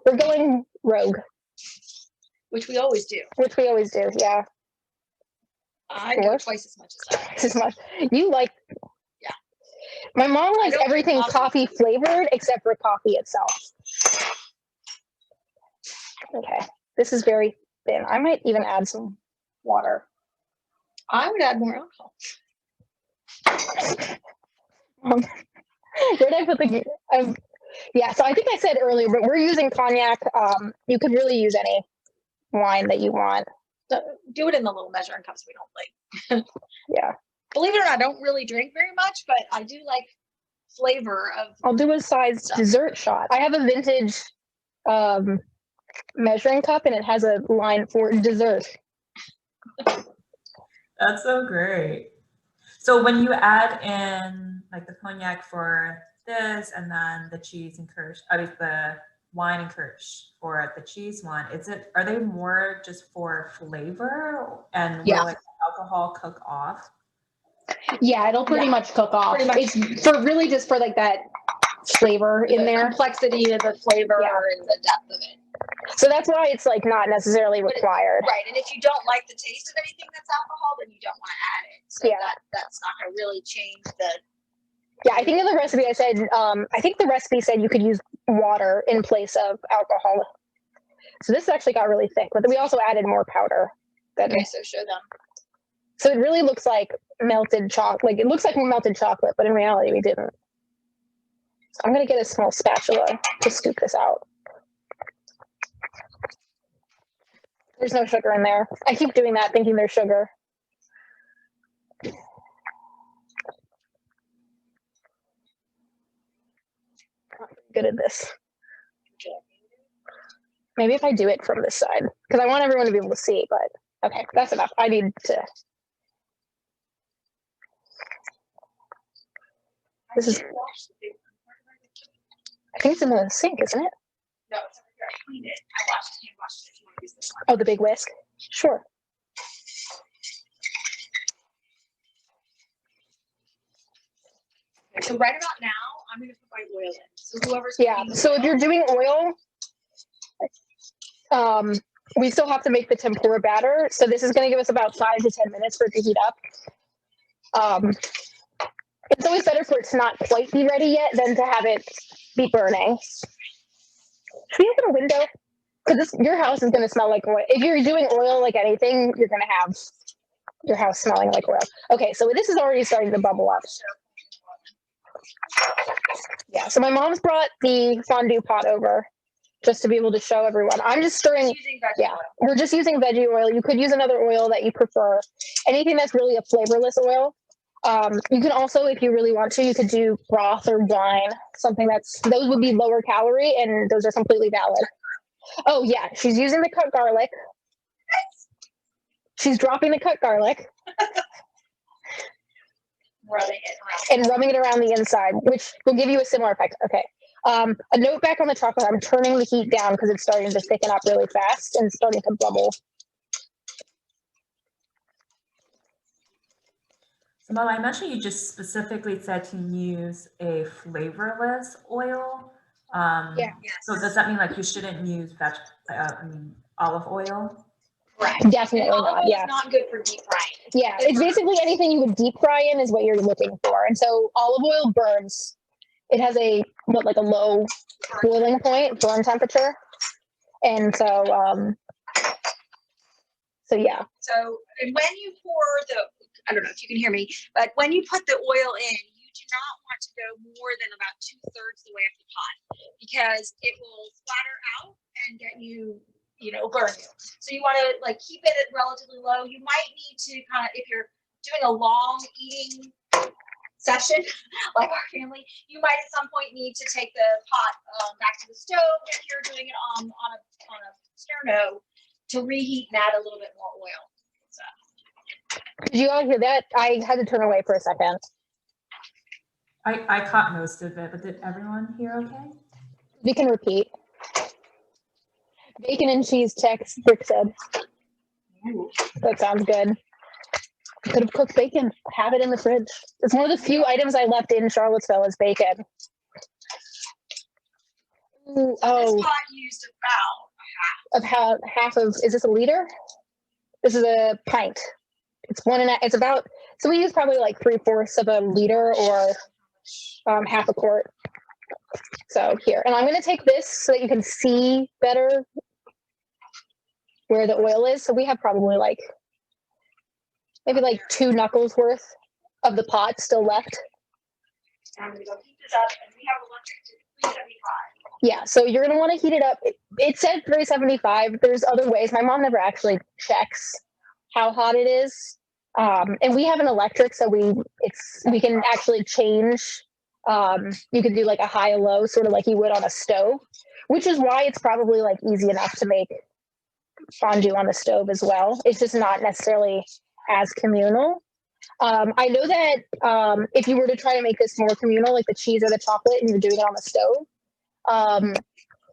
We're going rogue. Which we always do. Which we always do, yeah. I do twice as much as that. Twice as much. You like. Yeah. My mom likes everything coffee flavored except for coffee itself. Okay. This is very thin. I might even add some water. I would add more alcohol. Where did I put the? Yeah, so I think I said earlier, but we're using cognac. You could really use any wine that you want. Do it in the little measuring cups we don't like. Yeah. Believe it or not, I don't really drink very much, but I do like flavor of. I'll do a size dessert shot. I have a vintage measuring cup, and it has a line for dessert. That's so great. So when you add in like the cognac for this, and then the cheese and kirsch, I mean the wine and kirsch for the cheese one. Are they more just for flavor, and will like alcohol cook off? Yeah, it'll pretty much cook off. It's for really just for like that flavor in there. Complexity of the flavor and the depth of it. So that's why it's like not necessarily required. Right. And if you don't like the taste of anything that's alcohol, then you don't want to add it. So that's not going to really change the. Yeah, I think in the recipe I said, I think the recipe said you could use water in place of alcohol. So this actually got really thick, but we also added more powder. Okay, so show them. So it really looks like melted chocolate. Like it looks like melted chocolate, but in reality we didn't. So I'm going to get a small spatula to scoop this out. There's no sugar in there. I keep doing that thinking there's sugar. I'm good at this. Maybe if I do it from this side, because I want everyone to be able to see, but okay, that's enough. I need to. This is. I think it's in the sink, isn't it? No, it's over here. I cleaned it. I washed it. If you want to use this one. Oh, the big whisk? Sure. Okay, so right about now, I'm going to put my oil in. So whoever's so if you're doing oil, we still have to make the tempura batter. So this is going to give us about 5 to 10 minutes for it to heat up. It's always better for it to not quite be ready yet than to have it be burning. Should we open a window? Because your house is going to smell like oil. If you're doing oil like anything, you're going to have your house smelling like oil. Okay, so this is already starting to bubble up. Yeah, so my mom's brought the fondue pot over just to be able to show everyone. I'm just stirring. We're just using veggie oil. You could use another oil that you prefer. Anything that's really a flavorless oil. You can also, if you really want to, you could do broth or wine, something those would be lower calorie, and those are completely valid. Oh yeah, she's using the cut garlic. She's dropping the cut garlic. Rubbing it around the inside, which will give you a similar effect. Okay. A note back on the chocolate, I'm turning the heat down because it's starting to thicken up really fast and starting to bubble. So Mo, I mentioned you just specifically said to use a flavorless oil. So does that mean like you shouldn't use olive oil? Right. Definitely not. Yeah. It's not good for deep frying. Yeah, it's basically anything you would deep fry in is what you're looking for. And so olive oil burns. It has a low boiling point, burn temperature. And so yeah. So and when you pour I don't know if you can hear me, but when you put the oil in, you do not want to go more than about 2/3 the way up the pot because it will splatter out and get burn you. So you want to keep it at relatively low. You might need to kind of, if you're doing a long eating session like our family, you might at some point need to take the pot back to the stove if you're doing it on a sterno to reheat and add a little bit more oil. So. Did you all hear that? I had to turn away for a second. I caught most of it, but did everyone hear okay? We can repeat. Bacon and cheese, text, Rick said. Ooh. That sounds good. Could have cooked bacon. Have it in the fridge. It's one of the few items I left in Charlottesville is bacon. Ooh, so this pot used about half of, is this a liter? This is a pint. It's about, so we use probably like 3/4 of a liter or half a quart. So here, and I'm going to take this so that you can see better where the oil is. So we have probably maybe 2 knuckles worth of the pot still left. I'm going to go heat this up, and we have electric to 375. Yeah, so you're going to want to heat it up. It said 375. There's other ways. My mom never actually checks how hot it is. And we have an electric, so we can actually change. You could do a high and low, sort of like you would on a stove, which is why it's probably easy enough to make fondue on the stove as well. It's just not necessarily as communal. I know that if you were to try to make this more communal, like the cheese or the chocolate, and you're doing it on the stove,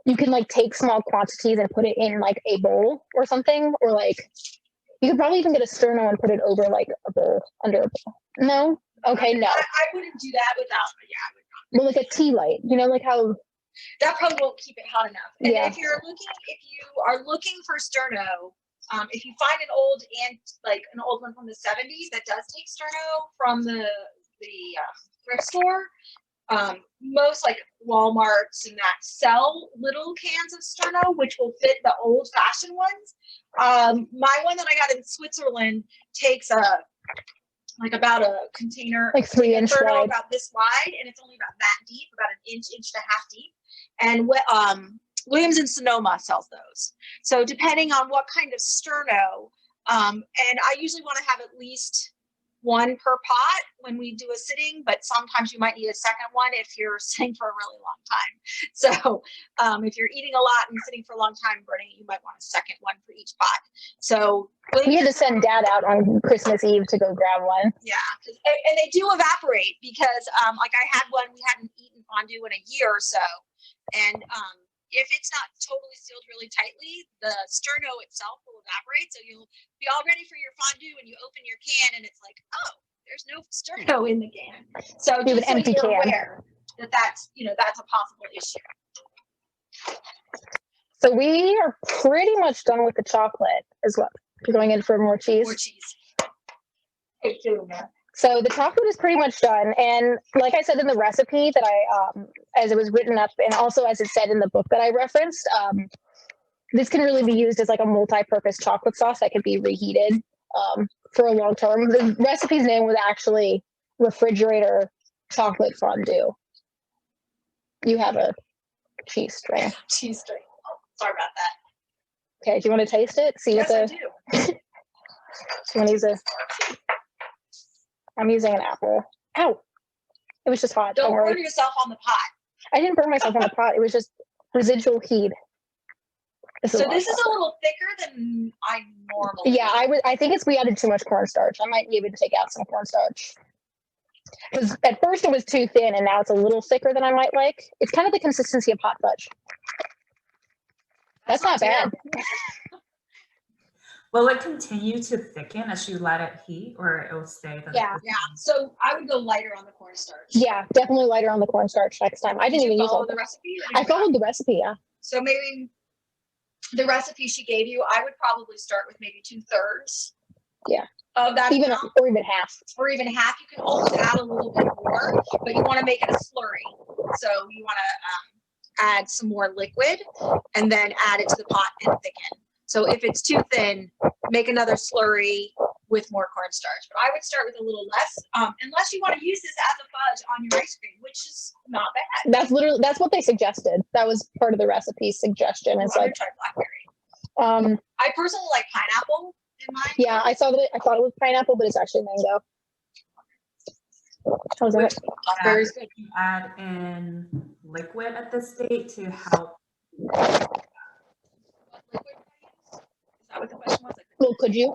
you can like take small quantities and put it in like a bowl or something, or like you could probably even get a sterno and put it over like a bowl, under a bowl. No? Okay, no. I wouldn't do that without, but yeah, I would not. Well, like a tea light, you know, like how. That probably won't keep it hot enough. And Yeah. if you are looking for sterno, if you find an old an old one from the 70s that does take sterno from the thrift store, most like Walmarts and that sell little cans of sterno, which will fit the old fashioned ones. My one that I got in Switzerland takes about a container, like 3-inch wide, about this wide, and it's only about that deep, about an inch and a half deep. And Williams and Sonoma sells those. So depending on what kind of sterno, and I usually want to have at least one per pot when we do a sitting, but sometimes you might need a second one if you're sitting for a really long time. So if you're eating a lot and sitting for a long time burning, you might want a second one for each pot. So we had to send Dad out on Christmas Eve to go grab one. Yeah, and they do evaporate because like I had one, we hadn't eaten fondue in a year or so, and if it's not totally sealed really tightly, the sterno itself will evaporate. So you'll be all ready for your fondue and you open your can and it's like, oh, there's no sterno in the can. So just so you're aware that that's a possible issue. So we are pretty much done with the chocolate as well. You're going in for more cheese? More cheese. Hey, too, man. So the chocolate is pretty much done. And like I said in the recipe that I, as it was written up, and also as it said in the book that I referenced, this can really be used as like a multi-purpose chocolate sauce that can be reheated for a long term. The recipe's name was actually refrigerator chocolate fondue. You have a cheese string. Cheese string. Oh, sorry about that. Okay, do you want to taste it? See yes, what I do. Do you want to use a... I'm using an apple. Ow! It was just hot. Don't worry. burn yourself on the pot. I didn't burn myself on the pot. It was just residual heat. This is a little thicker than I normally. Yeah, I think we added too much cornstarch. I might need to take out some cornstarch. Because at first it was too thin, and now it's a little thicker than I might like. It's kind of the consistency of hot fudge. That's not bad. Will it continue to thicken as you let it heat, or it will stay? Yeah. So I would go lighter on the cornstarch. Yeah, definitely lighter on the cornstarch next time. I didn't even use the recipe. I followed the recipe. Yeah. So maybe the recipe she gave you, I would probably start with maybe 2/3. Yeah. Of that, even half. Or even half. You can always add a little bit more, but you want to make it a slurry. So you want to add some more liquid and then add it to the pot and thicken. So if it's too thin, make another slurry with more cornstarch. But I would start with a little less, unless you want to use this as a fudge on your ice cream, which is not bad. That's what they suggested. That was part of the recipe suggestion. It's like try blackberry. I personally like pineapple in mine. Yeah, I thought it was pineapple, but it's actually mango. How's that? Blackberry is good. You add in liquid at this state to help. Is that what the question was? Well, could you?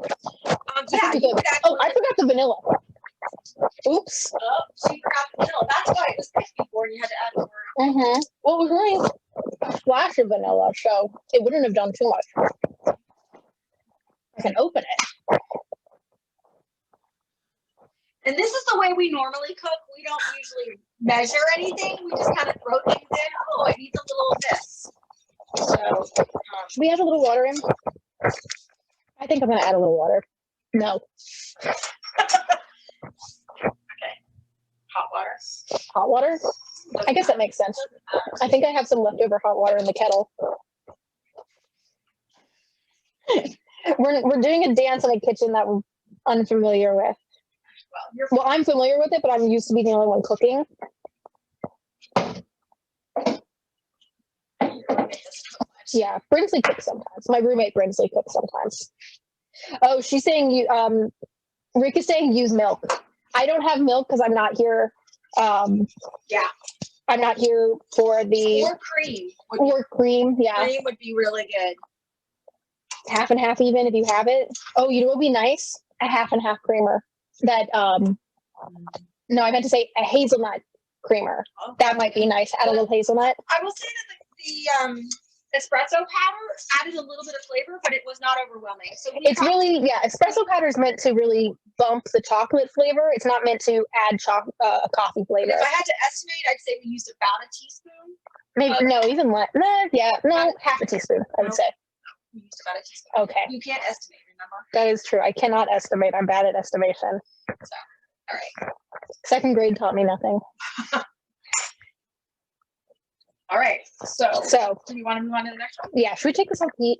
Yeah. I forgot the vanilla. Oops. Oh, she forgot the vanilla. That's why it was thick before and you had to add more. Mm-hmm. Well, it was really a splash of vanilla, so it wouldn't have done too much. I can open it. And this is the way we normally cook. We don't usually measure anything. We just kind of throw things in. Oh, it needs a little of this. So, should we add a little water in? I think I'm going to add a little water. No. Okay. Hot water. Hot water? I guess that makes sense. I think I have some leftover hot water in the kettle. We're doing a dance in a kitchen that we're unfamiliar with. Well, I'm familiar with it, but I'm used to being the only one cooking. Yeah, Brinsley cooks sometimes. My roommate Brinsley cooks sometimes. Oh, she's saying Rick is saying use milk. I don't have milk because I'm not here. Yeah. I'm not here for the cream. Yeah. Cream would be really good. Half and half even if you have it. Oh, you know what would be nice? A half and half creamer. that, no, I meant to say a hazelnut creamer. Oh, That might be nice. Add a little hazelnut. I will say that the espresso powder added a little bit of flavor, but it was not overwhelming. So It's really, espresso powder is meant to really bump the chocolate flavor. It's not meant to add coffee flavor. If I had to estimate, I'd say we used about a teaspoon. Maybe, no, even less. No, half a teaspoon, I would say. We used about a teaspoon. Okay. You can't estimate, remember? That is true. I cannot estimate. I'm bad at estimation. So, all right. Second grade taught me nothing. All right. So do you want to move on to the next one? Yeah, should we take this on heat?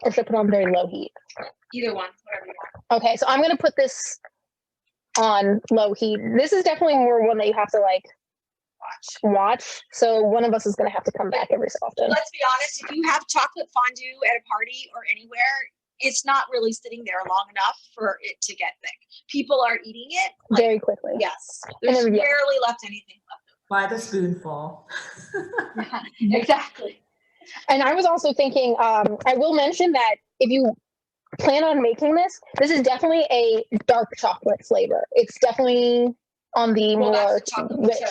Or should I put it on very low heat? Either one, whatever you want. Okay, so I'm going to put this on low heat. This is definitely more one that you have to like watch. So one of us is going to have to come back every so often. Let's be honest, if you have chocolate fondue at a party or anywhere, it's not really sitting there long enough for it to get thick. People are eating it very quickly. Yes. There's rarely left anything left. By the spoonful. Yeah, exactly. And I was also thinking, I will mention that if you plan on making this is definitely a dark chocolate flavor. It's definitely on the more rich.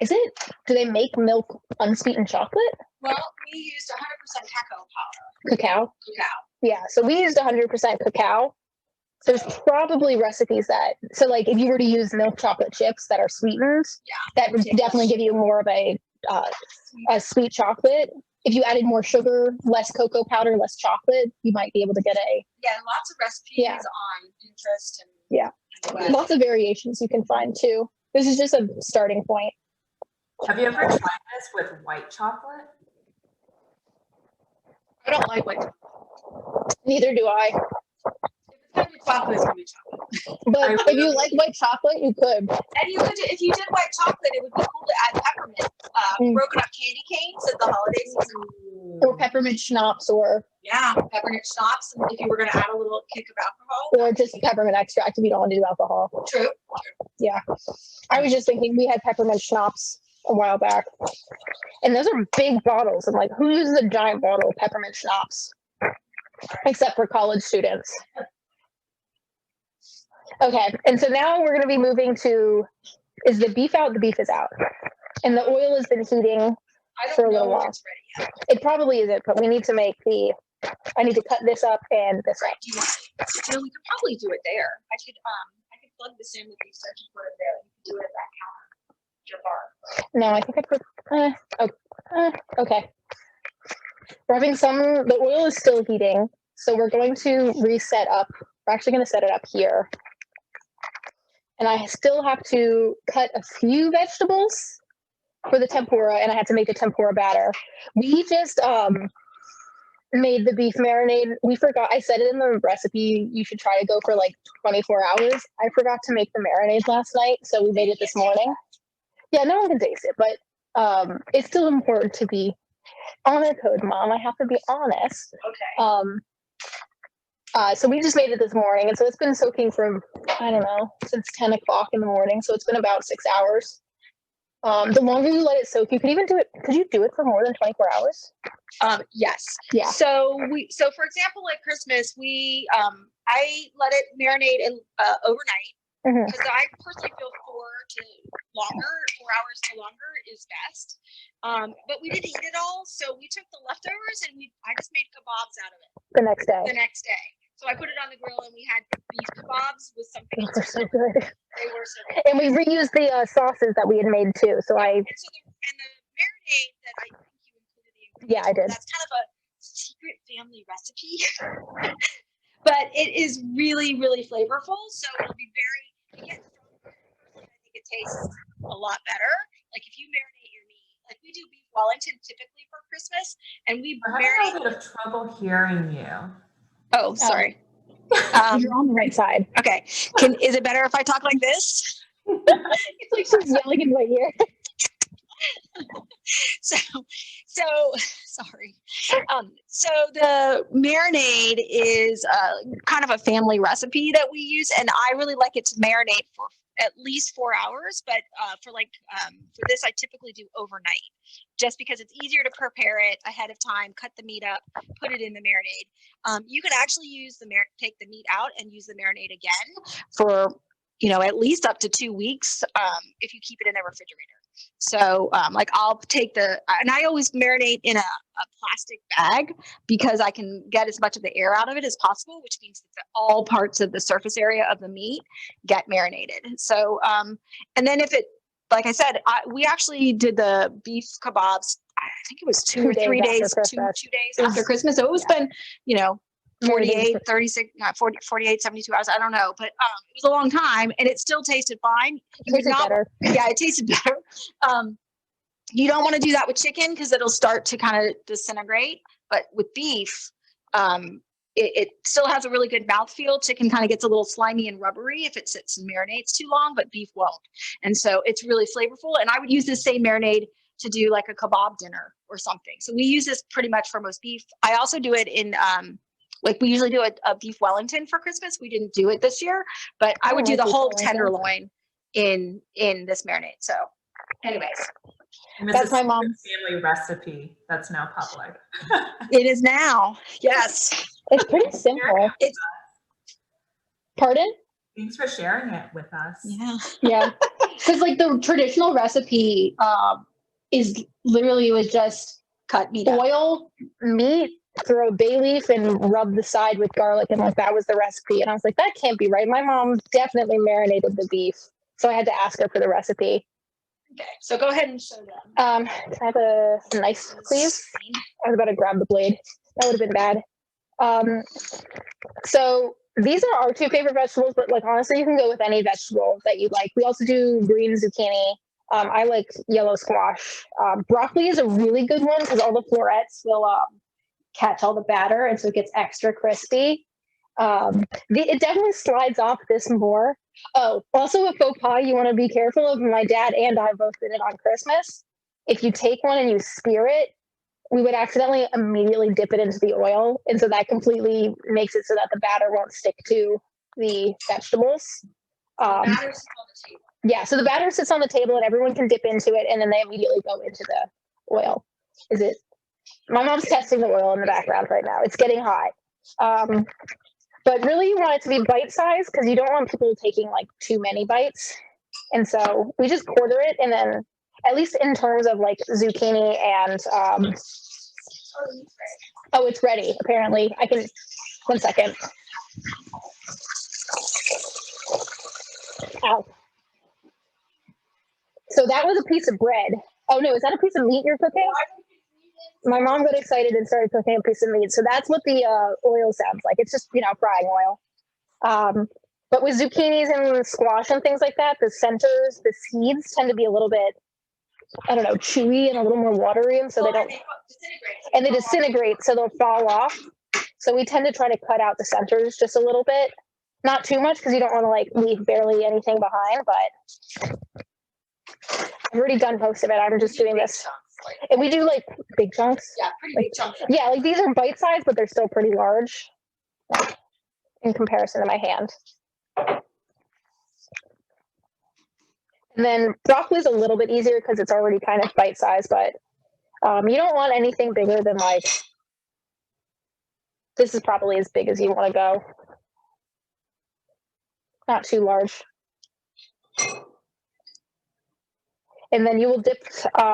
Is it? Do they make milk unsweetened chocolate? Well, we used 100% cacao powder. Cacao? Cacao. Yeah, so we used 100% cacao. There's probably recipes that, so like if you were to use milk chocolate chips that are sweetened, that would definitely give you more of a sweet chocolate. If you added more sugar, less cocoa powder, less chocolate, you might be able to get lots of recipes on Pinterest and lots of variations you can find too. This is just a starting point. Have you ever tried this with white chocolate? I don't like white chocolate. Neither do I. If it's chocolate, it's gonna be chocolate. But if you like white chocolate, you could. And you could, if you did white chocolate, it would be cool to add peppermint, broken up candy canes at the holiday season. Or peppermint schnapps, or peppermint schnapps. And if you were gonna add a little kick of alcohol, or just peppermint extract if you don't want to do alcohol. True. Yeah, I was just thinking we had peppermint schnapps a while back, and those are big bottles. And like, who uses a giant bottle of peppermint schnapps? Except for college students. Okay, and so now we're going to be moving to, is the beef out? The beef is out. And the oil has been heating for a little while. It's ready yet. It probably isn't, but we need to make I need to cut this up and this up. We could probably do it there. I could plug this in with you so you put it there. You could do it at that counter. Jafar. No, I think I put, okay. We're having the oil is still heating, so we're going to reset up. We're actually going to set it up here. And I still have to cut a few vegetables for the tempura, and I had to make the tempura batter. We just made the beef marinade. We forgot, I said it in the recipe, you should try to go for like 24 hours. I forgot to make the marinade last night, so we made it this morning. Yeah, no one can taste it, but it's still important to be honor code, Mom. I have to be honest. Okay. So we just made it this morning, and so it's been soaking from, I don't know, since 10 o'clock in the morning. So it's been about 6 hours. The longer you let it soak, you could even do it. Could you do it for more than 24 hours? Yes. Yeah. So for example, like Christmas, I let it marinate overnight because I personally feel 4 hours to longer is best. But we didn't eat it all, so we took the leftovers and I just made kebabs out of it. The next day. So I put it on the grill and we had beef kebabs with something else. They were so good. They were so good. And we reused the sauces that we had made too. So and the marinade that I think you included. Yeah, I did. That's kind of a secret family recipe. But it is really, really flavorful. So it'll be it gets stronger. I think it tastes a lot better. Like if you marinate your meat, like we do beef Wellington typically for Christmas, and we marinate. I'm having a bit of trouble hearing you. Oh, sorry. You're on the right side. Okay. Is it better if I talk like this? It's like she's yelling in my ear. So sorry. So the marinade is kind of a family recipe that we use, and I really like it to marinate for at least 4 hours, but for this, I typically do overnight, just because it's easier to prepare it ahead of time, cut the meat up, put it in the marinade. You could actually use take the meat out and use the marinade again for, at least up to 2 weeks if you keep it in the refrigerator. So I'll take and I always marinate in a plastic bag because I can get as much of the air out of it as possible, which means that all parts of the surface area of the meat get marinated. So, and then like I said, we actually did the beef kebabs. I think it was 2 or 3 days, two days after Christmas. So it was been, 48, 36, not 40, 48, 72 hours. I don't know, but it was a long time and it still tasted fine. It tasted better. Yeah, it tasted better. You don't want to do that with chicken because it'll start to kind of disintegrate. But with beef, it still has a really good mouthfeel. Chicken kind of gets a little slimy and rubbery if it sits and marinates too long, but beef won't. And so it's really flavorful. And I would use this same marinade to do like a kebab dinner or something. So we use this pretty much for most beef. I also do it in we usually do a beef Wellington for Christmas. We didn't do it this year, but I would do the whole tenderloin in this marinade. So anyways. That's my mom's family recipe that's now public. It is now. Yes. It's pretty simple. Pardon? Thanks for sharing it with us. Yeah. Yeah. Because the traditional recipe was just cut meat, oil, meat, throw bay leaf and rub the side with garlic, and that was the recipe. And I was like, that can't be right. My mom definitely marinated the beef, so I had to ask her for the recipe. Okay, so go ahead and show them. Can I have a knife, please? I was about to grab the blade. That would have been bad. So these are our two favorite vegetables, but honestly, you can go with any vegetable that you like. We also do green zucchini. I like yellow squash. Broccoli is a really good one because all the florets will catch all the batter, and so it gets extra crispy. It definitely slides off this more. Oh, also a faux pas you want to be careful of. My dad and I both did it on Christmas. If you take one and you spear it, we would accidentally immediately dip it into the oil, and so that completely makes it so that the batter won't stick to the vegetables. The batter sits on the table. Yeah, so the batter sits on the table and everyone can dip into it, and then they immediately go into the oil. My mom's testing the oil in the background right now. It's getting hot. But really you want it to be bite-sized because you don't want people taking too many bites. And so we just quarter it, and then at least in terms of zucchini and oh, it's ready, apparently. I can 1 second. Ow. So that was a piece of bread. Oh no, is that a piece of meat you're cooking? My mom got excited and started cooking a piece of meat. So that's what the oil sounds like. It's just, frying oil. But with zucchinis and squash and things like that, the centers, the seeds tend to be a little bit, I don't know, chewy and a little more watery. And so they don't, and they disintegrate, so they'll fall off. So we tend to try to cut out the centers just a little bit. Not too much because you don't want to leave barely anything behind, but I've already done most of it. I'm just doing this. And we do big chunks. Yeah, pretty big chunks. Yeah, these are bite sized, but they're still pretty large in comparison to my hand. And then broccoli is a little bit easier because it's already kind of bite sized, but you don't want anything bigger than this is probably as big as you want to go. Not too large. And then you will dip,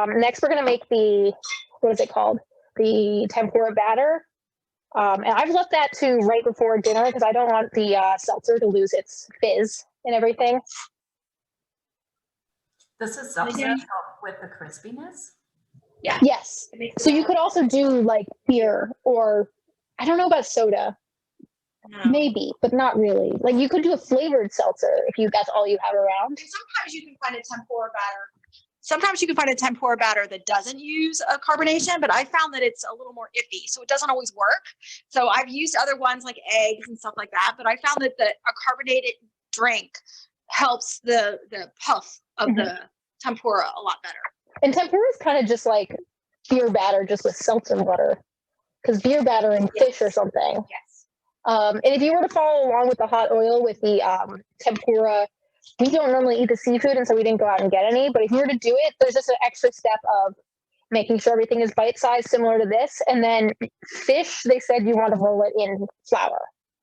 next we're going to make what is it called? The tempura batter. And I've left that to right before dinner because I don't want the seltzer to lose its fizz and everything. This is something help with the crispiness? Yeah. Yes. So you could also do beer, or I don't know about soda. No. Maybe, but not really. You could do a flavored seltzer if that's all you have around. And sometimes you can find a tempura batter. Sometimes you can find a tempura batter that doesn't use a carbonation, but I found that it's a little more iffy, so it doesn't always work. So I've used other ones like eggs and stuff like that, but I found that a carbonated drink helps the puff of the tempura a lot better. And tempura is kind of just like beer batter, just with seltzer water, because beer batter and fish or something. Yes. And if you were to follow along with the hot oil with the tempura we don't normally eat the seafood, and so we didn't go out and get any. But if you were to do it, there's just an extra step of making sure everything is bite-sized, similar to this. And then fish, they said you want to roll it in flour.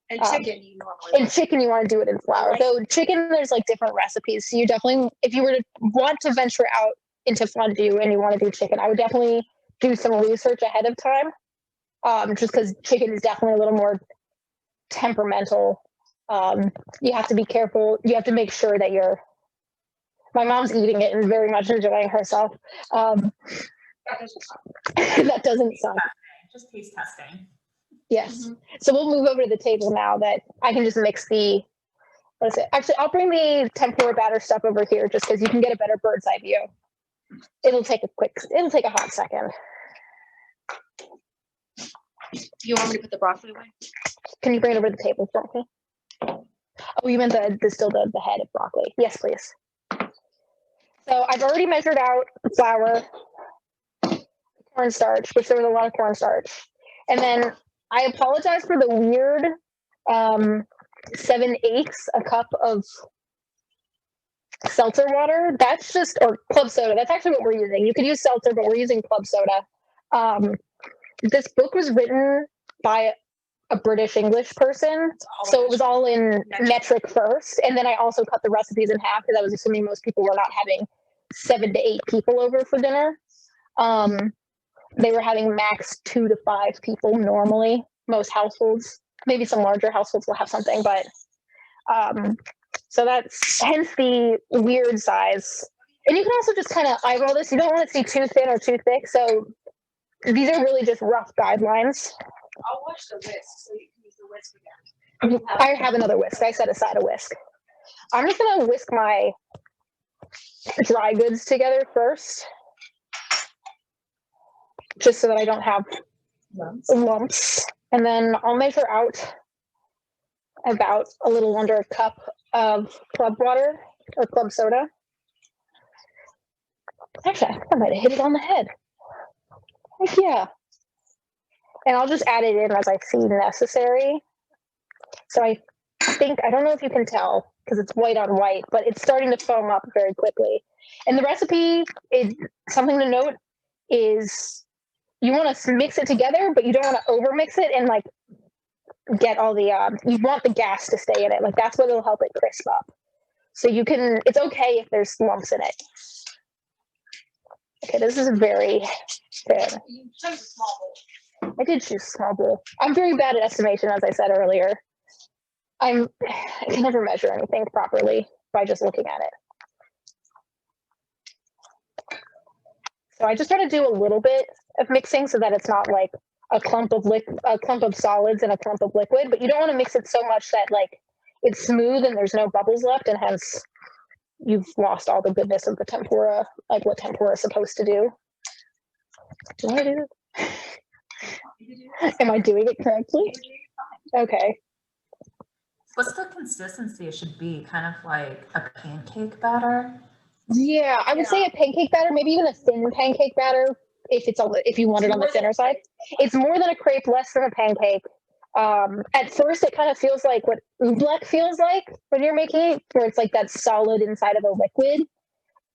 And chicken, you normally. And chicken, you want to do it in flour. Right. Though chicken, there's like different recipes. So you definitely, if you were to want to venture out into fondue and you want to do chicken, I would definitely do some research ahead of time. Just because chicken is definitely a little more temperamental. You have to be careful. You have to make sure that my mom's eating it and very much enjoying herself. That doesn't sound. Just taste testing. Yes. Mm-hmm. So we'll move over to the table now that I can just mix the, what is it? Actually, I'll bring the tempura batter stuff over here just because you can get a better bird's eye view. It'll take a hot second. You want me to put the broccoli away? Can you bring it over to the table for me? Oh, you meant the head of broccoli. Yes, please. So I've already measured out the flour, cornstarch, which there was a lot of cornstarch. And then I apologize for the weird 7/8 a cup of seltzer water. That's just, or club soda. That's actually what we're using. You could use seltzer, but we're using club soda. This book was written by a British English person, so it was all in metric first. And then I also cut the recipes in half because I was assuming most people were not having 7 to 8 people over for dinner. They were having max 2 to 5 people normally. Most households, maybe some larger households will have something, but so that's hence the weird size. And you can also just kind of eyeball this. You don't want to see too thin or too thick. So these are really just rough guidelines. I'll wash the whisk so you can use the whisk again. I have another whisk. I set aside a whisk. I'm just going to whisk my dry goods together first, just so that I don't have lumps. And then I'll measure out about a little under a cup of club water or club soda. Actually, I might have hit it on the head. Heck yeah. And I'll just add it in as I see necessary. So I think, I don't know if you can tell because it's white on white, but it's starting to foam up very quickly. And the recipe is something to note is you want to mix it together, but you don't want to over mix it and like get all the, you want the gas to stay in it. Like that's what will help it crisp up. So you can, it's okay if there's lumps in it. Okay, this is very thin. You chose a small bowl. I did choose a small bowl. I'm very bad at estimation, as I said earlier. I can never measure anything properly by just looking at it. So I just try to do a little bit of mixing so that it's not like a clump of solids and a clump of liquid, but you don't want to mix it so much that like it's smooth and there's no bubbles left, and hence you've lost all the goodness of the tempura, like what tempura is supposed to do. Do I do it? Am I doing it correctly? Okay. What's the consistency it should be? Kind of like a pancake batter? Yeah, I would say a pancake batter, maybe even a thin pancake batter if you want it on the thinner side. It's more than a crepe, less than a pancake. At first, it kind of feels like what oobleck feels like when you're making it, where it's like that solid inside of a liquid,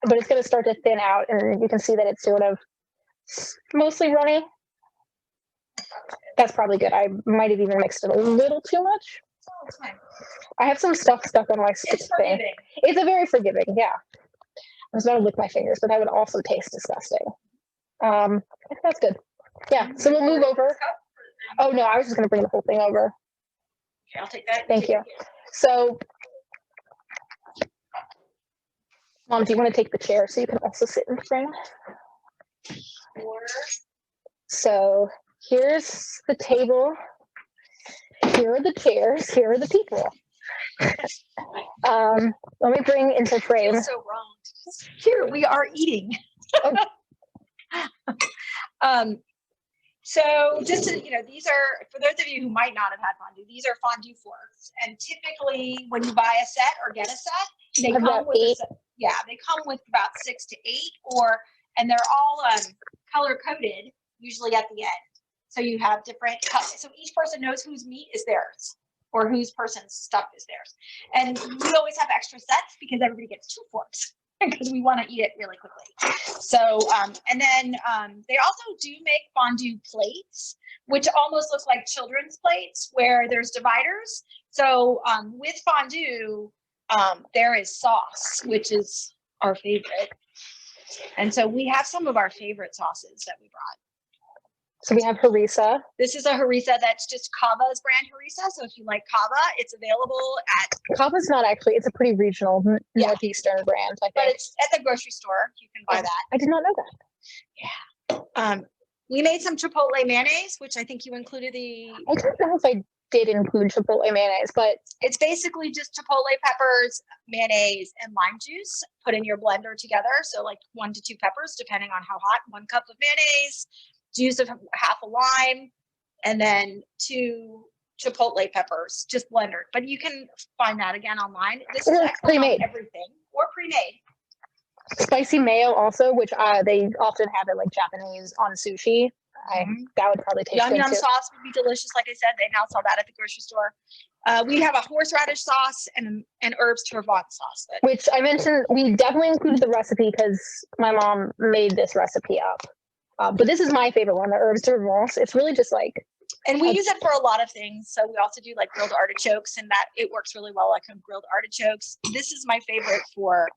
but it's going to start to thin out, and you can see that it's sort of mostly runny. That's probably good. I might have even mixed it a little too much. I have some stuff stuck on my thing. It's a very forgiving, yeah. I was about to lick my fingers, but that would also taste disgusting. I think that's good. Yeah, so we'll move over. Oh, no, I was just going to bring the whole thing over. Okay, I'll take that. Thank you. So, Mom, do you want to take the chair so you can also sit in frame? So, here's the table. Here are the chairs. Here are the people. Let me bring into frame. So wrong. Here we are eating. So just to, these are, for those of you who might not have had fondue, these are fondue forks. And typically when you buy a set or get a set, they come with they come with about 6 to 8, and they're all color coded, usually at the end. So you have different cuts. So each person knows whose meat is theirs. or whose person's stuff is theirs. And we always have extra sets because everybody gets 2 forks because we want to eat it really quickly. So, and then they also do make fondue plates, which almost look like children's plates where there's dividers. So with fondue, there is sauce, which is our favorite. And so we have some of our favorite sauces that we brought. So we have harissa. This is a harissa that's just Kava's brand harissa. So if you like Kava, it's available at. Kava's not actually, it's a pretty regional Northeastern brand, I think. But it's at the grocery store. You can buy that. I did not know that. Yeah. We made some chipotle mayonnaise, which I think you included the. I don't know if I did include chipotle mayonnaise, but it's basically just chipotle peppers, mayonnaise, and lime juice put in your blender together. So like 1 to 2 peppers, depending on how hot. 1 cup of mayonnaise, juice of half a lime, and then 2 chipotle peppers, just blendered. But you can find that again online. This is pre-made. Everything or pre-made. Spicy mayo also, which they often have it like Japanese on sushi. That would probably taste good Yum too. sauce would be delicious. Like I said, they now sell that at the grocery store. We have a horseradish sauce and an herbs to Provence sauce. Which I mentioned, we definitely included the recipe because my mom made this recipe up. But this is my favorite one, the herbs to Provence. It's really just like. And we use it for a lot of things. So we also do like grilled artichokes, and that it works really well like on grilled artichokes. This is my favorite for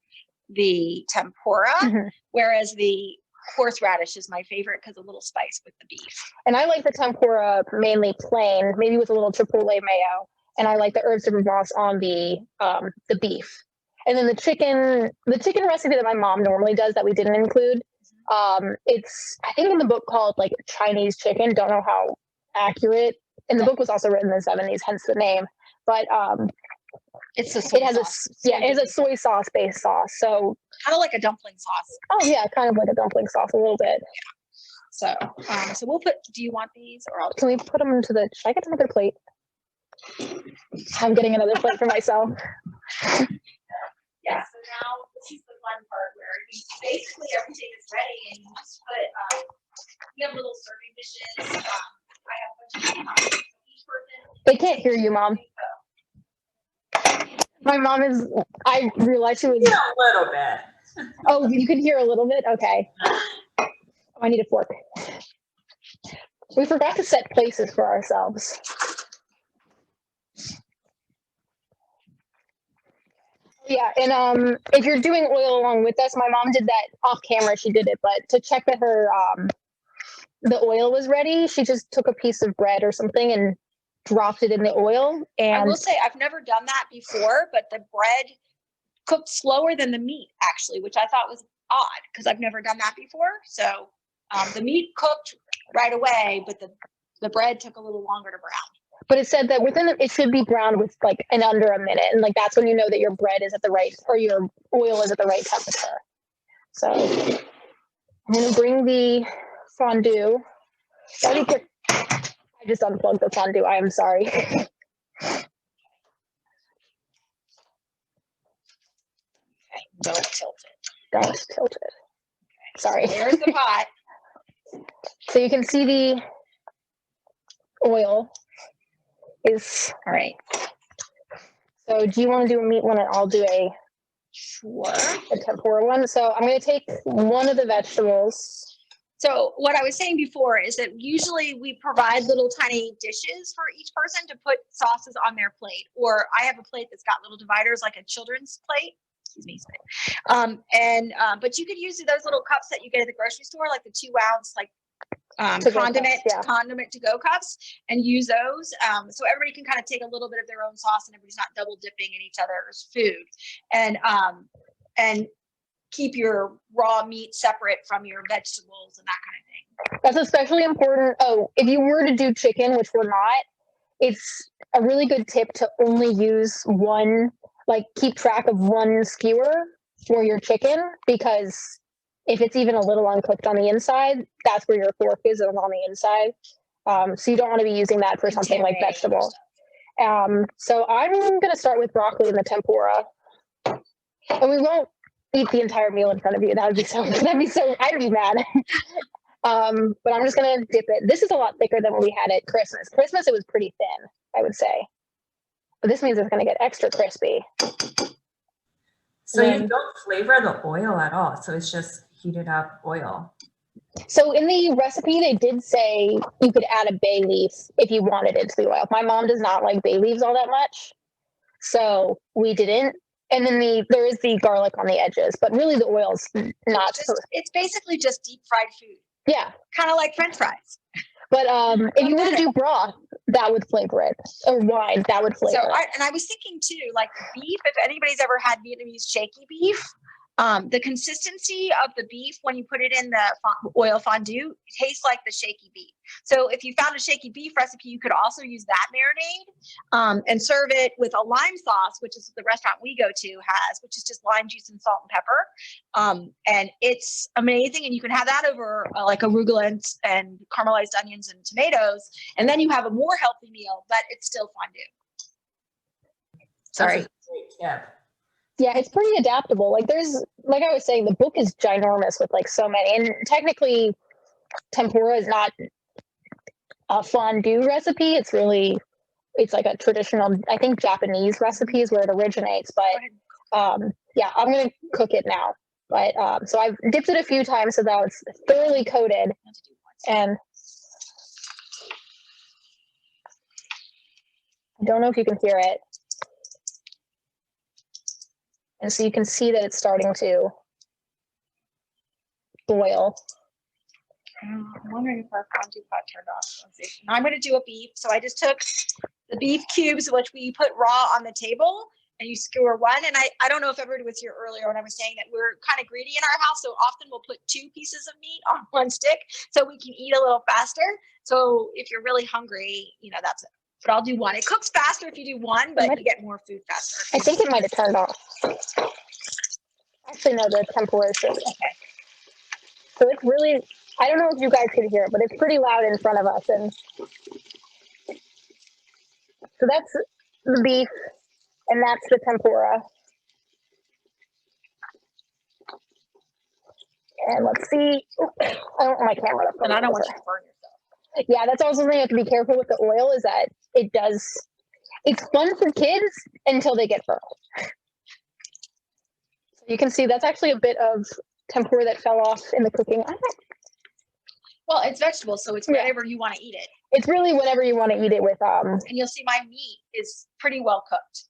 the tempura, whereas the horseradish is my favorite because a little spice with the beef. And I like the tempura mainly plain, maybe with a little chipotle mayo. And I like the herbs de Provence on the beef. And then the chicken recipe that my mom normally does that we didn't include, it's I think in the book called like Chinese chicken. Don't know how accurate. And the book was also written in the 70s, hence the name. But it's a soy sauce. It has a soy sauce based sauce. So kind of like a dumpling sauce. Oh yeah, kind of like a dumpling sauce a little bit. Yeah. So we'll put. Do you want these or else? Can we put them into the? Should I get another plate? I'm getting another plate for myself. Yeah. So now this is the fun part where basically everything is ready, and you just put. We have little serving dishes. I have a bunch of each person. They can't hear you, Mom. My mom is. I realized she was. Yeah, a little bit. Oh, you can hear a little bit. Okay. Oh, I need a fork. We forgot to set places for ourselves. Yeah, and if you're doing oil along with us, my mom did that off camera. She did it, but to check that her the oil was ready, she just took a piece of bread or something and dropped it in the oil. And I will say I've never done that before, but the bread cooked slower than the meat actually, which I thought was odd because I've never done that before. So the meat cooked right away, but the bread took a little longer to brown. But it said that it should be browned with like in under a minute, and like that's when you know that your bread is at the right or your oil is at the right temperature. So I'm gonna bring the fondue. I just unplugged the fondue. I am sorry. Okay, don't tilt it. Don't tilt it. Sorry. There's the pot. So you can see the oil is all right. So do you want to do a meat one and I'll do a tempura one? So I'm going to take one of the vegetables. So what I was saying before is that usually we provide little tiny dishes for each person to put sauces on their plate, or I have a plate that's got little dividers like a children's plate. Excuse me. But you could use those little cups that you get at the grocery store, like the 2 ounce condiment to go cups, and use those. So everybody can kind of take a little bit of their own sauce, and everybody's not double dipping in each other's food, and keep your raw meat separate from your vegetables and that kind of thing. That's especially important. Oh, if you were to do chicken, which we're not, it's a really good tip to only use one, like keep track of one skewer for your chicken, because if it's even a little uncooked on the inside, that's where your fork is on the inside. So you don't want to be using that for something like vegetable. So I'm going to start with broccoli in the tempura. And we won't eat the entire meal in front of you. That'd be so, I'd be mad. But I'm just going to dip it. This is a lot thicker than what we had at Christmas. Christmas, it was pretty thin, I would say. But this means it's going to get extra crispy. So then, you don't flavor the oil at all. So it's just heated up oil. So in the recipe, they did say you could add a bay leaf if you wanted it to the oil. My mom does not like bay leaves all that much, so we didn't. And then there is the garlic on the edges, but really the oil's not. It's basically just deep fried food. Yeah, kind of like French fries. But if you were to do broth, that would flavor it, or wine, that would flavor it. I was thinking too, like beef. If anybody's ever had Vietnamese shaky beef, the consistency of the beef when you put it in the oil fondue tastes like the shaky beef. So if you found a shaky beef recipe, you could also use that marinade and serve it with a lime sauce, which is the restaurant we go to has, which is just lime juice and salt and pepper. And it's amazing. And you can have that over like arugula and caramelized onions and tomatoes. And then you have a more healthy meal, but it's still fondue. Sorry. That's a great tip. Yeah, it's pretty adaptable. Like like I was saying, the book is ginormous with like so many. And technically, tempura is not a fondue recipe. It's like a traditional, I think, Japanese recipe is where it originates. But yeah, I'm going to cook it now. But so I've dipped it a few times so that it's thoroughly coated. And I don't know if you can hear it. And so you can see that it's starting to boil. I'm wondering if our fondue pot turned off. Now I'm going to do a beef. So I just took the beef cubes, which we put raw on the table, and you skewer one. And I don't know if everybody was here earlier when I was saying that we're kind of greedy in our house. So often we'll put 2 pieces of meat on one stick so we can eat a little faster. So if you're really hungry, that's it. But I'll do one. It cooks faster if you do one, but you get more food faster. I think it might have turned off. Actually, no, the tempura is good. Okay. So it's really, I don't know if you guys could hear it, but it's pretty loud in front of us. And so that's the beef, and that's the tempura. And let's see. I don't want my camera to. And I don't want you to burn yourself. Yeah, that's also something you have to be careful with the oil, is that it's fun for kids until they get burned. So you can see that's actually a bit of tempura that fell off in the cooking. Well, it's vegetables, so it's whenever you want to eat it. It's really whenever you want to eat it with. And you'll see my meat is pretty well cooked.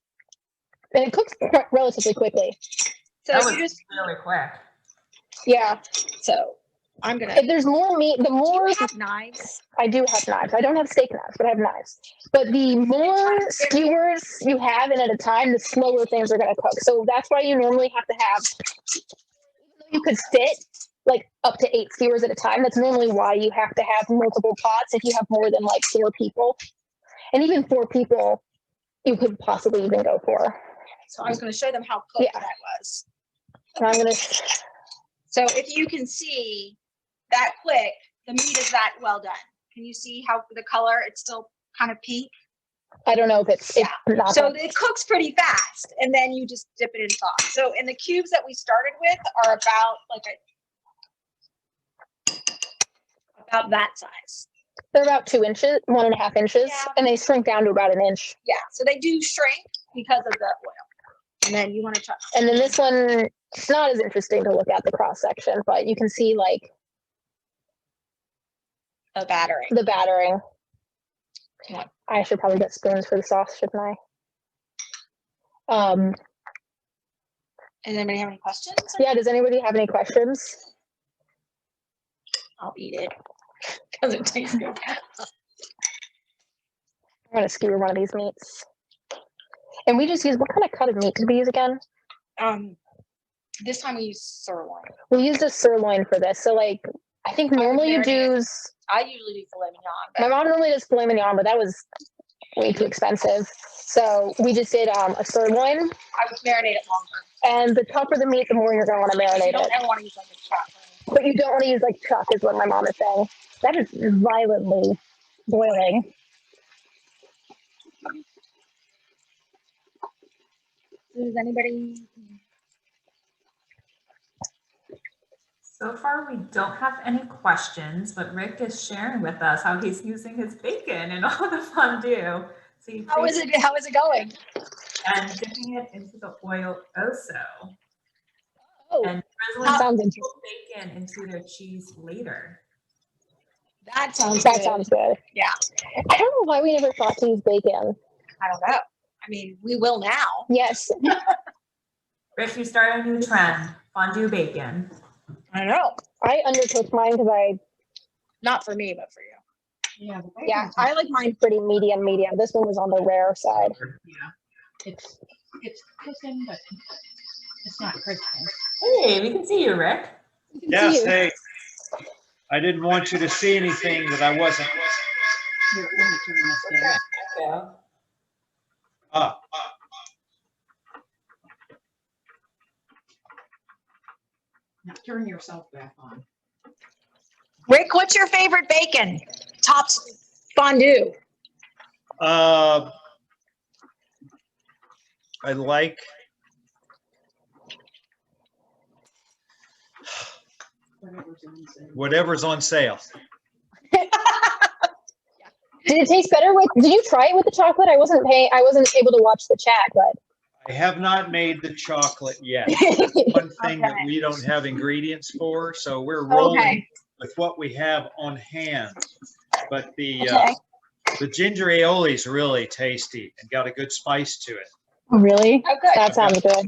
And it cooks relatively quickly. So that was really quick. Yeah. So I'm gonna. If there's more meat, the more. Do you have knives? I do have knives. I don't have steak knives, but I have knives. But the more skewers you have in at a time, the slower things are going to cook. So that's why you normally have to have. Even though you could fit like up to 8 skewers at a time, that's normally why you have to have multiple pots if you have more than like 4 people. And even 4 people, you could possibly even go for. So I was going to show them how cooked that was. And I'm going to. So if you can see that quick, the meat is that well done. Can you see how the color, it's still kind of pink? I don't know if it's not. So it cooks pretty fast, and then you just dip it in sauce. So in the cubes that we started with are about that size. They're about 2 inches, 1.5 inches, and they shrink down to about 1 inch. Yeah, so they do shrink because of the oil. And then you want to try. And then this one, it's not as interesting to look at the cross section, but you can see like the battering. Yeah. I should probably get spoons for the sauce, shouldn't I? Does anybody have any questions? Yeah, does anybody have any questions? I'll eat it because it tastes good. I'm gonna skewer one of these meats. And we just use, what kind of cut of meat did we use again? This time we used sirloin. We used a sirloin for this. So like, I think normally you do. I usually do filet mignon. My mom normally does filet mignon, but that was way too expensive. So we just did a sirloin. I would marinate it longer. And the tougher the meat, the more you're going to want to marinate it. You don't ever want to use like a chuck. But you don't want to use like chuck, is what my mom is saying. That is violently boiling. Does anybody? So far, we don't have any questions, but Rick is sharing with us how he's using his bacon and all the fondue. So you How is it going? and dipping it into the oil also. Oh, And that sounds drizzling interesting. bacon into their cheese later. That sounds That good. sounds good. Yeah. I don't know why we never thought to use bacon. I don't know. I mean, we will now. Yes. Rich, you start a new trend, fondue bacon. I know. I undercooked mine because Not for me, but for you. yeah, I like mine. pretty medium. This one was on the rare side. Yeah. It's cooking, but it's not crispy. Hey, we can see you, Rick. Yes, hey. I didn't want you to see anything that I wasn't. Here, let me turn this down. Yeah. Ah, Now turn yourself back on. Rick, what's your favorite bacon? Topped fondue. I like Whatever's on sale. whatever's on sale. Did it taste better with? Did you try it with the chocolate? I wasn't able to watch the chat, but I have not made the chocolate yet. One thing that we don't have ingredients for, so we're rolling with what we have on hand. But the ginger aioli is really tasty and got a good spice to it. really, Oh, good. that sounds good.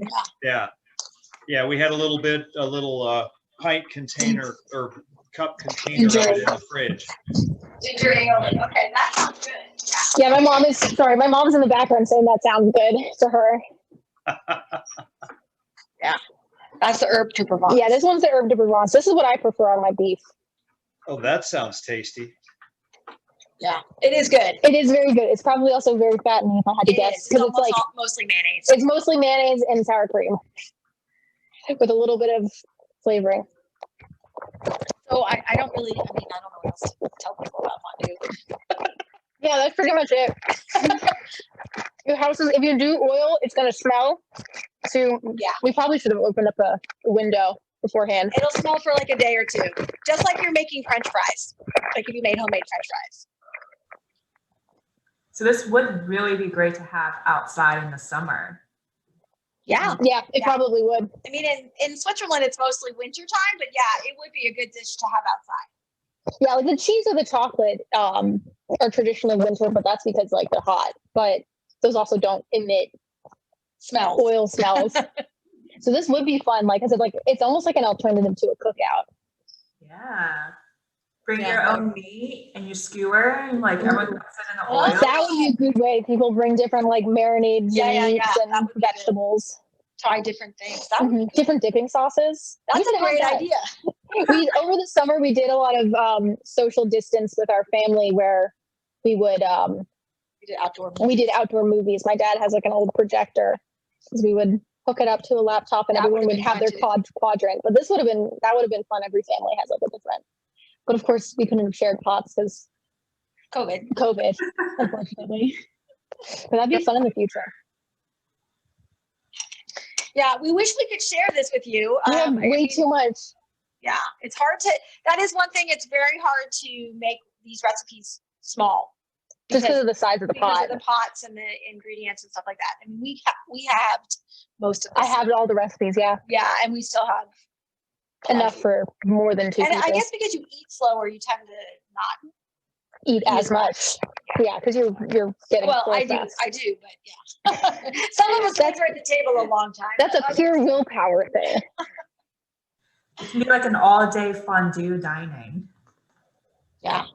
Yeah, we had a little pint container or cup container of it in the fridge. Ginger aioli. Okay, that sounds good. Yeah, my mom's in the background saying that sounds good to her. That's the herb to Provence. Yeah, this one's the herb de Provence. This is what I prefer on my beef. Oh, that sounds tasty. Yeah, it is good. It is very good. It's probably also very fattening if I had to guess, because it's like mostly mayonnaise. it's mostly mayonnaise and sour cream with a little bit of flavoring. So I don't really. I mean, I don't know what else to tell people about fondue. Yeah, that's pretty much it. Your house is, if you do oil, it's gonna smell. So Yeah. we probably should have opened up a window beforehand. It'll smell for like a day or two, just like you're making French fries. Like if you made homemade French fries. So this would really be great to have outside in the summer. Yeah. Yeah, it probably would. I mean, in Switzerland, it's mostly winter time, but yeah, it would be a good dish to have outside. Yeah, like the cheese or the chocolate are traditionally winter, but that's because like they're hot. But those also don't emit Smells. oil smells. So this would be fun. Like I said, like it's almost like an alternative to a cookout. Yeah. Bring Yeah. your own meat and you skewer and like everyone puts it in the oil. That would be a good way. People bring different like marinades and meats That and would be good. vegetables. Try different things. That would be good. Different dipping sauces. That's We a should have great that. idea. We over the summer we did a lot of social distance with our family where we would We did outdoor. we did outdoor movies. My dad has like an old projector, so we would hook it up to a laptop and That everyone would've would been have their fun, quadrant. But this would have been fun. Every family has like a different. But of course we couldn't have shared pots because COVID. unfortunately. But that'd be fun in the future. Yeah, we wish we could share this with you. We have I way mean, too much. Yeah, it's hard to. That is one thing. It's very hard to make these recipes small. Just because of the size of the because pot. of the pots and the ingredients and stuff like that. I mean, we have most of I this. have all the recipes, yeah. Yeah, and we still have Enough for more than two And people. I guess because you eat slower, you tend to not eat as much. Yeah, because you're getting Well, full I fast. do, but yeah. Some of us stay at the table a long time. That's a but pure willpower thing. It can be like an all-day fondue dining. Yeah.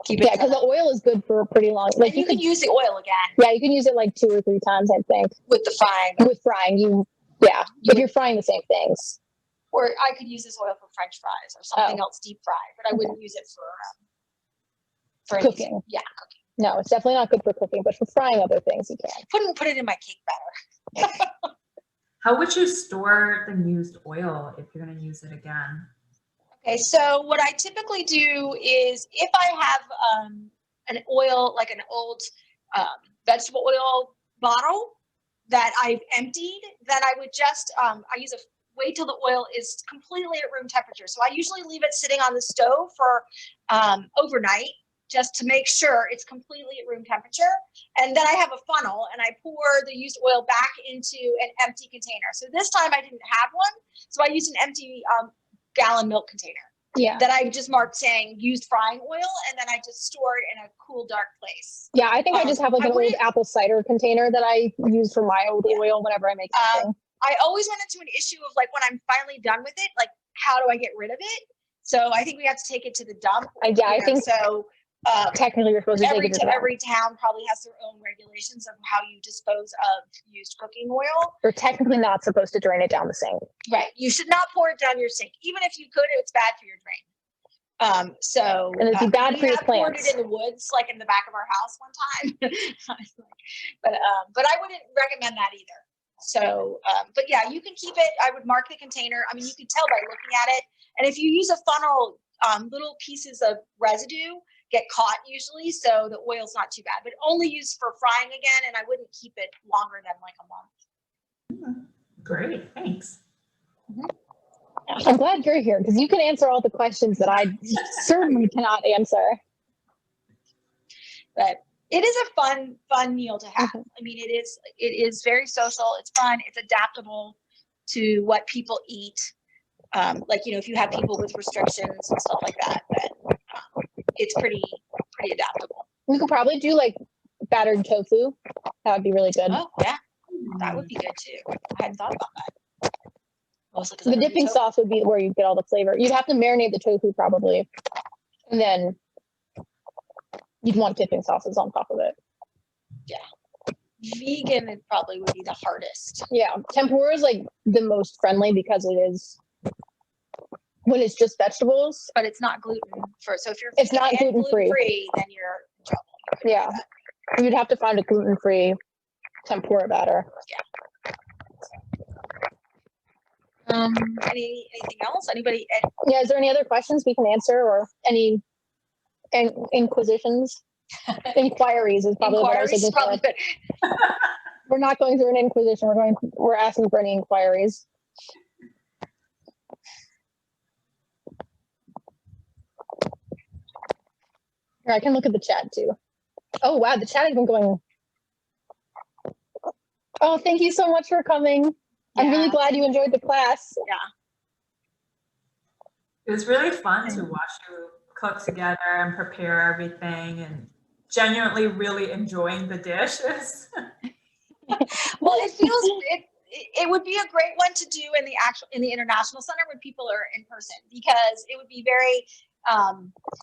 Keep it. Yeah, because the oil is good for pretty long. Like And you can use the oil again yeah, you can use it like 2 or 3 times, I think. with the frying. With frying, if you're frying the same things. Or I could use this oil for French fries or something else deep fried, but I wouldn't use it for Cooking. anything. Yeah, cooking. No, it's definitely not good for cooking, but for frying other things, you can. Put it in my cake batter. How would you store the used oil if you're going to use it again? Okay, so what I typically do is if I have an oil, like an old vegetable oil bottle that I've emptied, then I would just, I use wait till the oil is completely at room temperature. So I usually leave it sitting on the stove for overnight, just to make sure it's completely at room temperature. And then I have a funnel and I pour the used oil back into an empty container. So this time I didn't have one. So I used an empty gallon milk container. Yeah. That I just marked saying used frying oil, and then I just store it in a cool, dark place. Yeah, I think I just have like an old apple cider container that I use for my old oil whenever I make something. I always run into an issue of like when I'm finally done with it, like how do I get rid of it? So I think we have to take it to the dump. Yeah, I think so. Technically, you're supposed to take it to the dump. Every town probably has their own regulations of how you dispose of used cooking oil. You're technically not supposed to drain it down the sink. Right. You should not pour it down your sink. Even if you could, it's bad for your drain. And it'd be bad for your plants. Poured it in the woods, like in the back of our house one time. But I wouldn't recommend that either. So, but yeah, you can keep it. I would mark the container. I mean, you can tell by looking at it. And if you use a funnel, little pieces of residue get caught usually, so the oil's not too bad, but only used for frying again, and I wouldn't keep it longer than like a month. Great, thanks. I'm glad you're here because you can answer all the questions that I certainly cannot answer. But it is a fun meal to have. I mean, it is very social. It's fun. It's adaptable to what people eat. Like, you know, if you have people with restrictions and stuff like that, then it's pretty adaptable. We could probably do like battered tofu. That would be really good. Oh yeah, that would be good too. I hadn't thought about that. The dipping sauce would be where you get all the flavor. You'd have to marinate the tofu probably, and then you'd want dipping sauces on top of it. Yeah, vegan it probably would be the hardest. Yeah, tempura is like the most friendly because it is when it's just vegetables, but it's not gluten free. So if you're not gluten free, then you're in trouble. Yeah, you'd have to find a gluten free tempura batter. Yeah. Anything else? Anybody? Yeah. Is there any other questions we can answer, or any inquisitions? Inquiries is probably what I was looking for. We're not going through an inquisition. We're asking for any inquiries. Or I can look at the chat too. Oh wow, the chat has been going. Oh, thank you so much for coming. Yeah. I'm really glad you enjoyed the class. Yeah. It was really fun to watch you cook together and prepare everything and genuinely really enjoying the dishes. Well, it would be a great one to do in the International Center when people are in person, because it would be very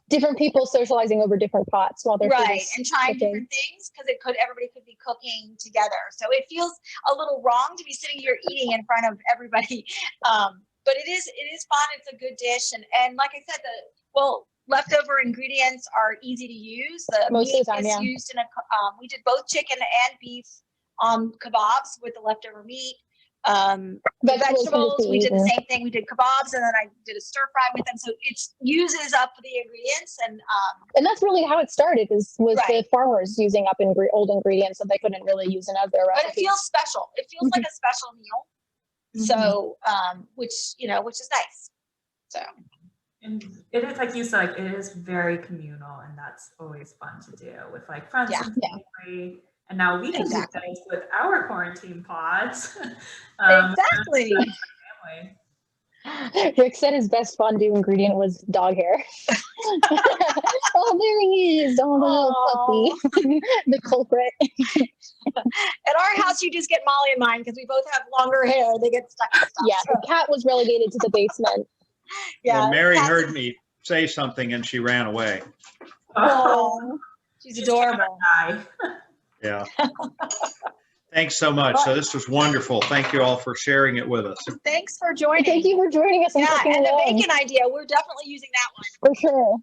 different people socializing over different pots while they're right and trying different things, because everybody could be cooking together. So it feels a little wrong to be sitting here eating in front of everybody. But it is fun. It's a good dish, and like I said, leftover ingredients are easy to use. The most meat of the time, is used in we did both chicken and beef kebabs with the leftover meat. Vegetables, we did the same thing. We did kebabs, and then I did a stir fry with them. So it uses up the ingredients, and that's really how it started. Was the farmers using up old ingredients that they couldn't really use in other recipes. But it feels special. It feels like a special meal. So, which is nice. So, and it is, like you said, like, it is very communal, and that's always fun to do with like friends and family. And now we can do things with our quarantine pods. Exactly. Rick said his best fondue ingredient was dog hair. Oh, there he is. Oh, the little puppy. The culprit. At our house, you just get Molly and mine because we both have longer hair. They get stuck in stuff. Yeah, the cat was relegated to the basement. Yeah. Well, Mary heard me say something and she ran away. Oh, she's adorable. Yeah. Thanks so much. So this was wonderful. Thank you all for sharing it with us. Thanks for joining. Thank you for joining us. And the bacon idea, we're definitely using that one. For sure.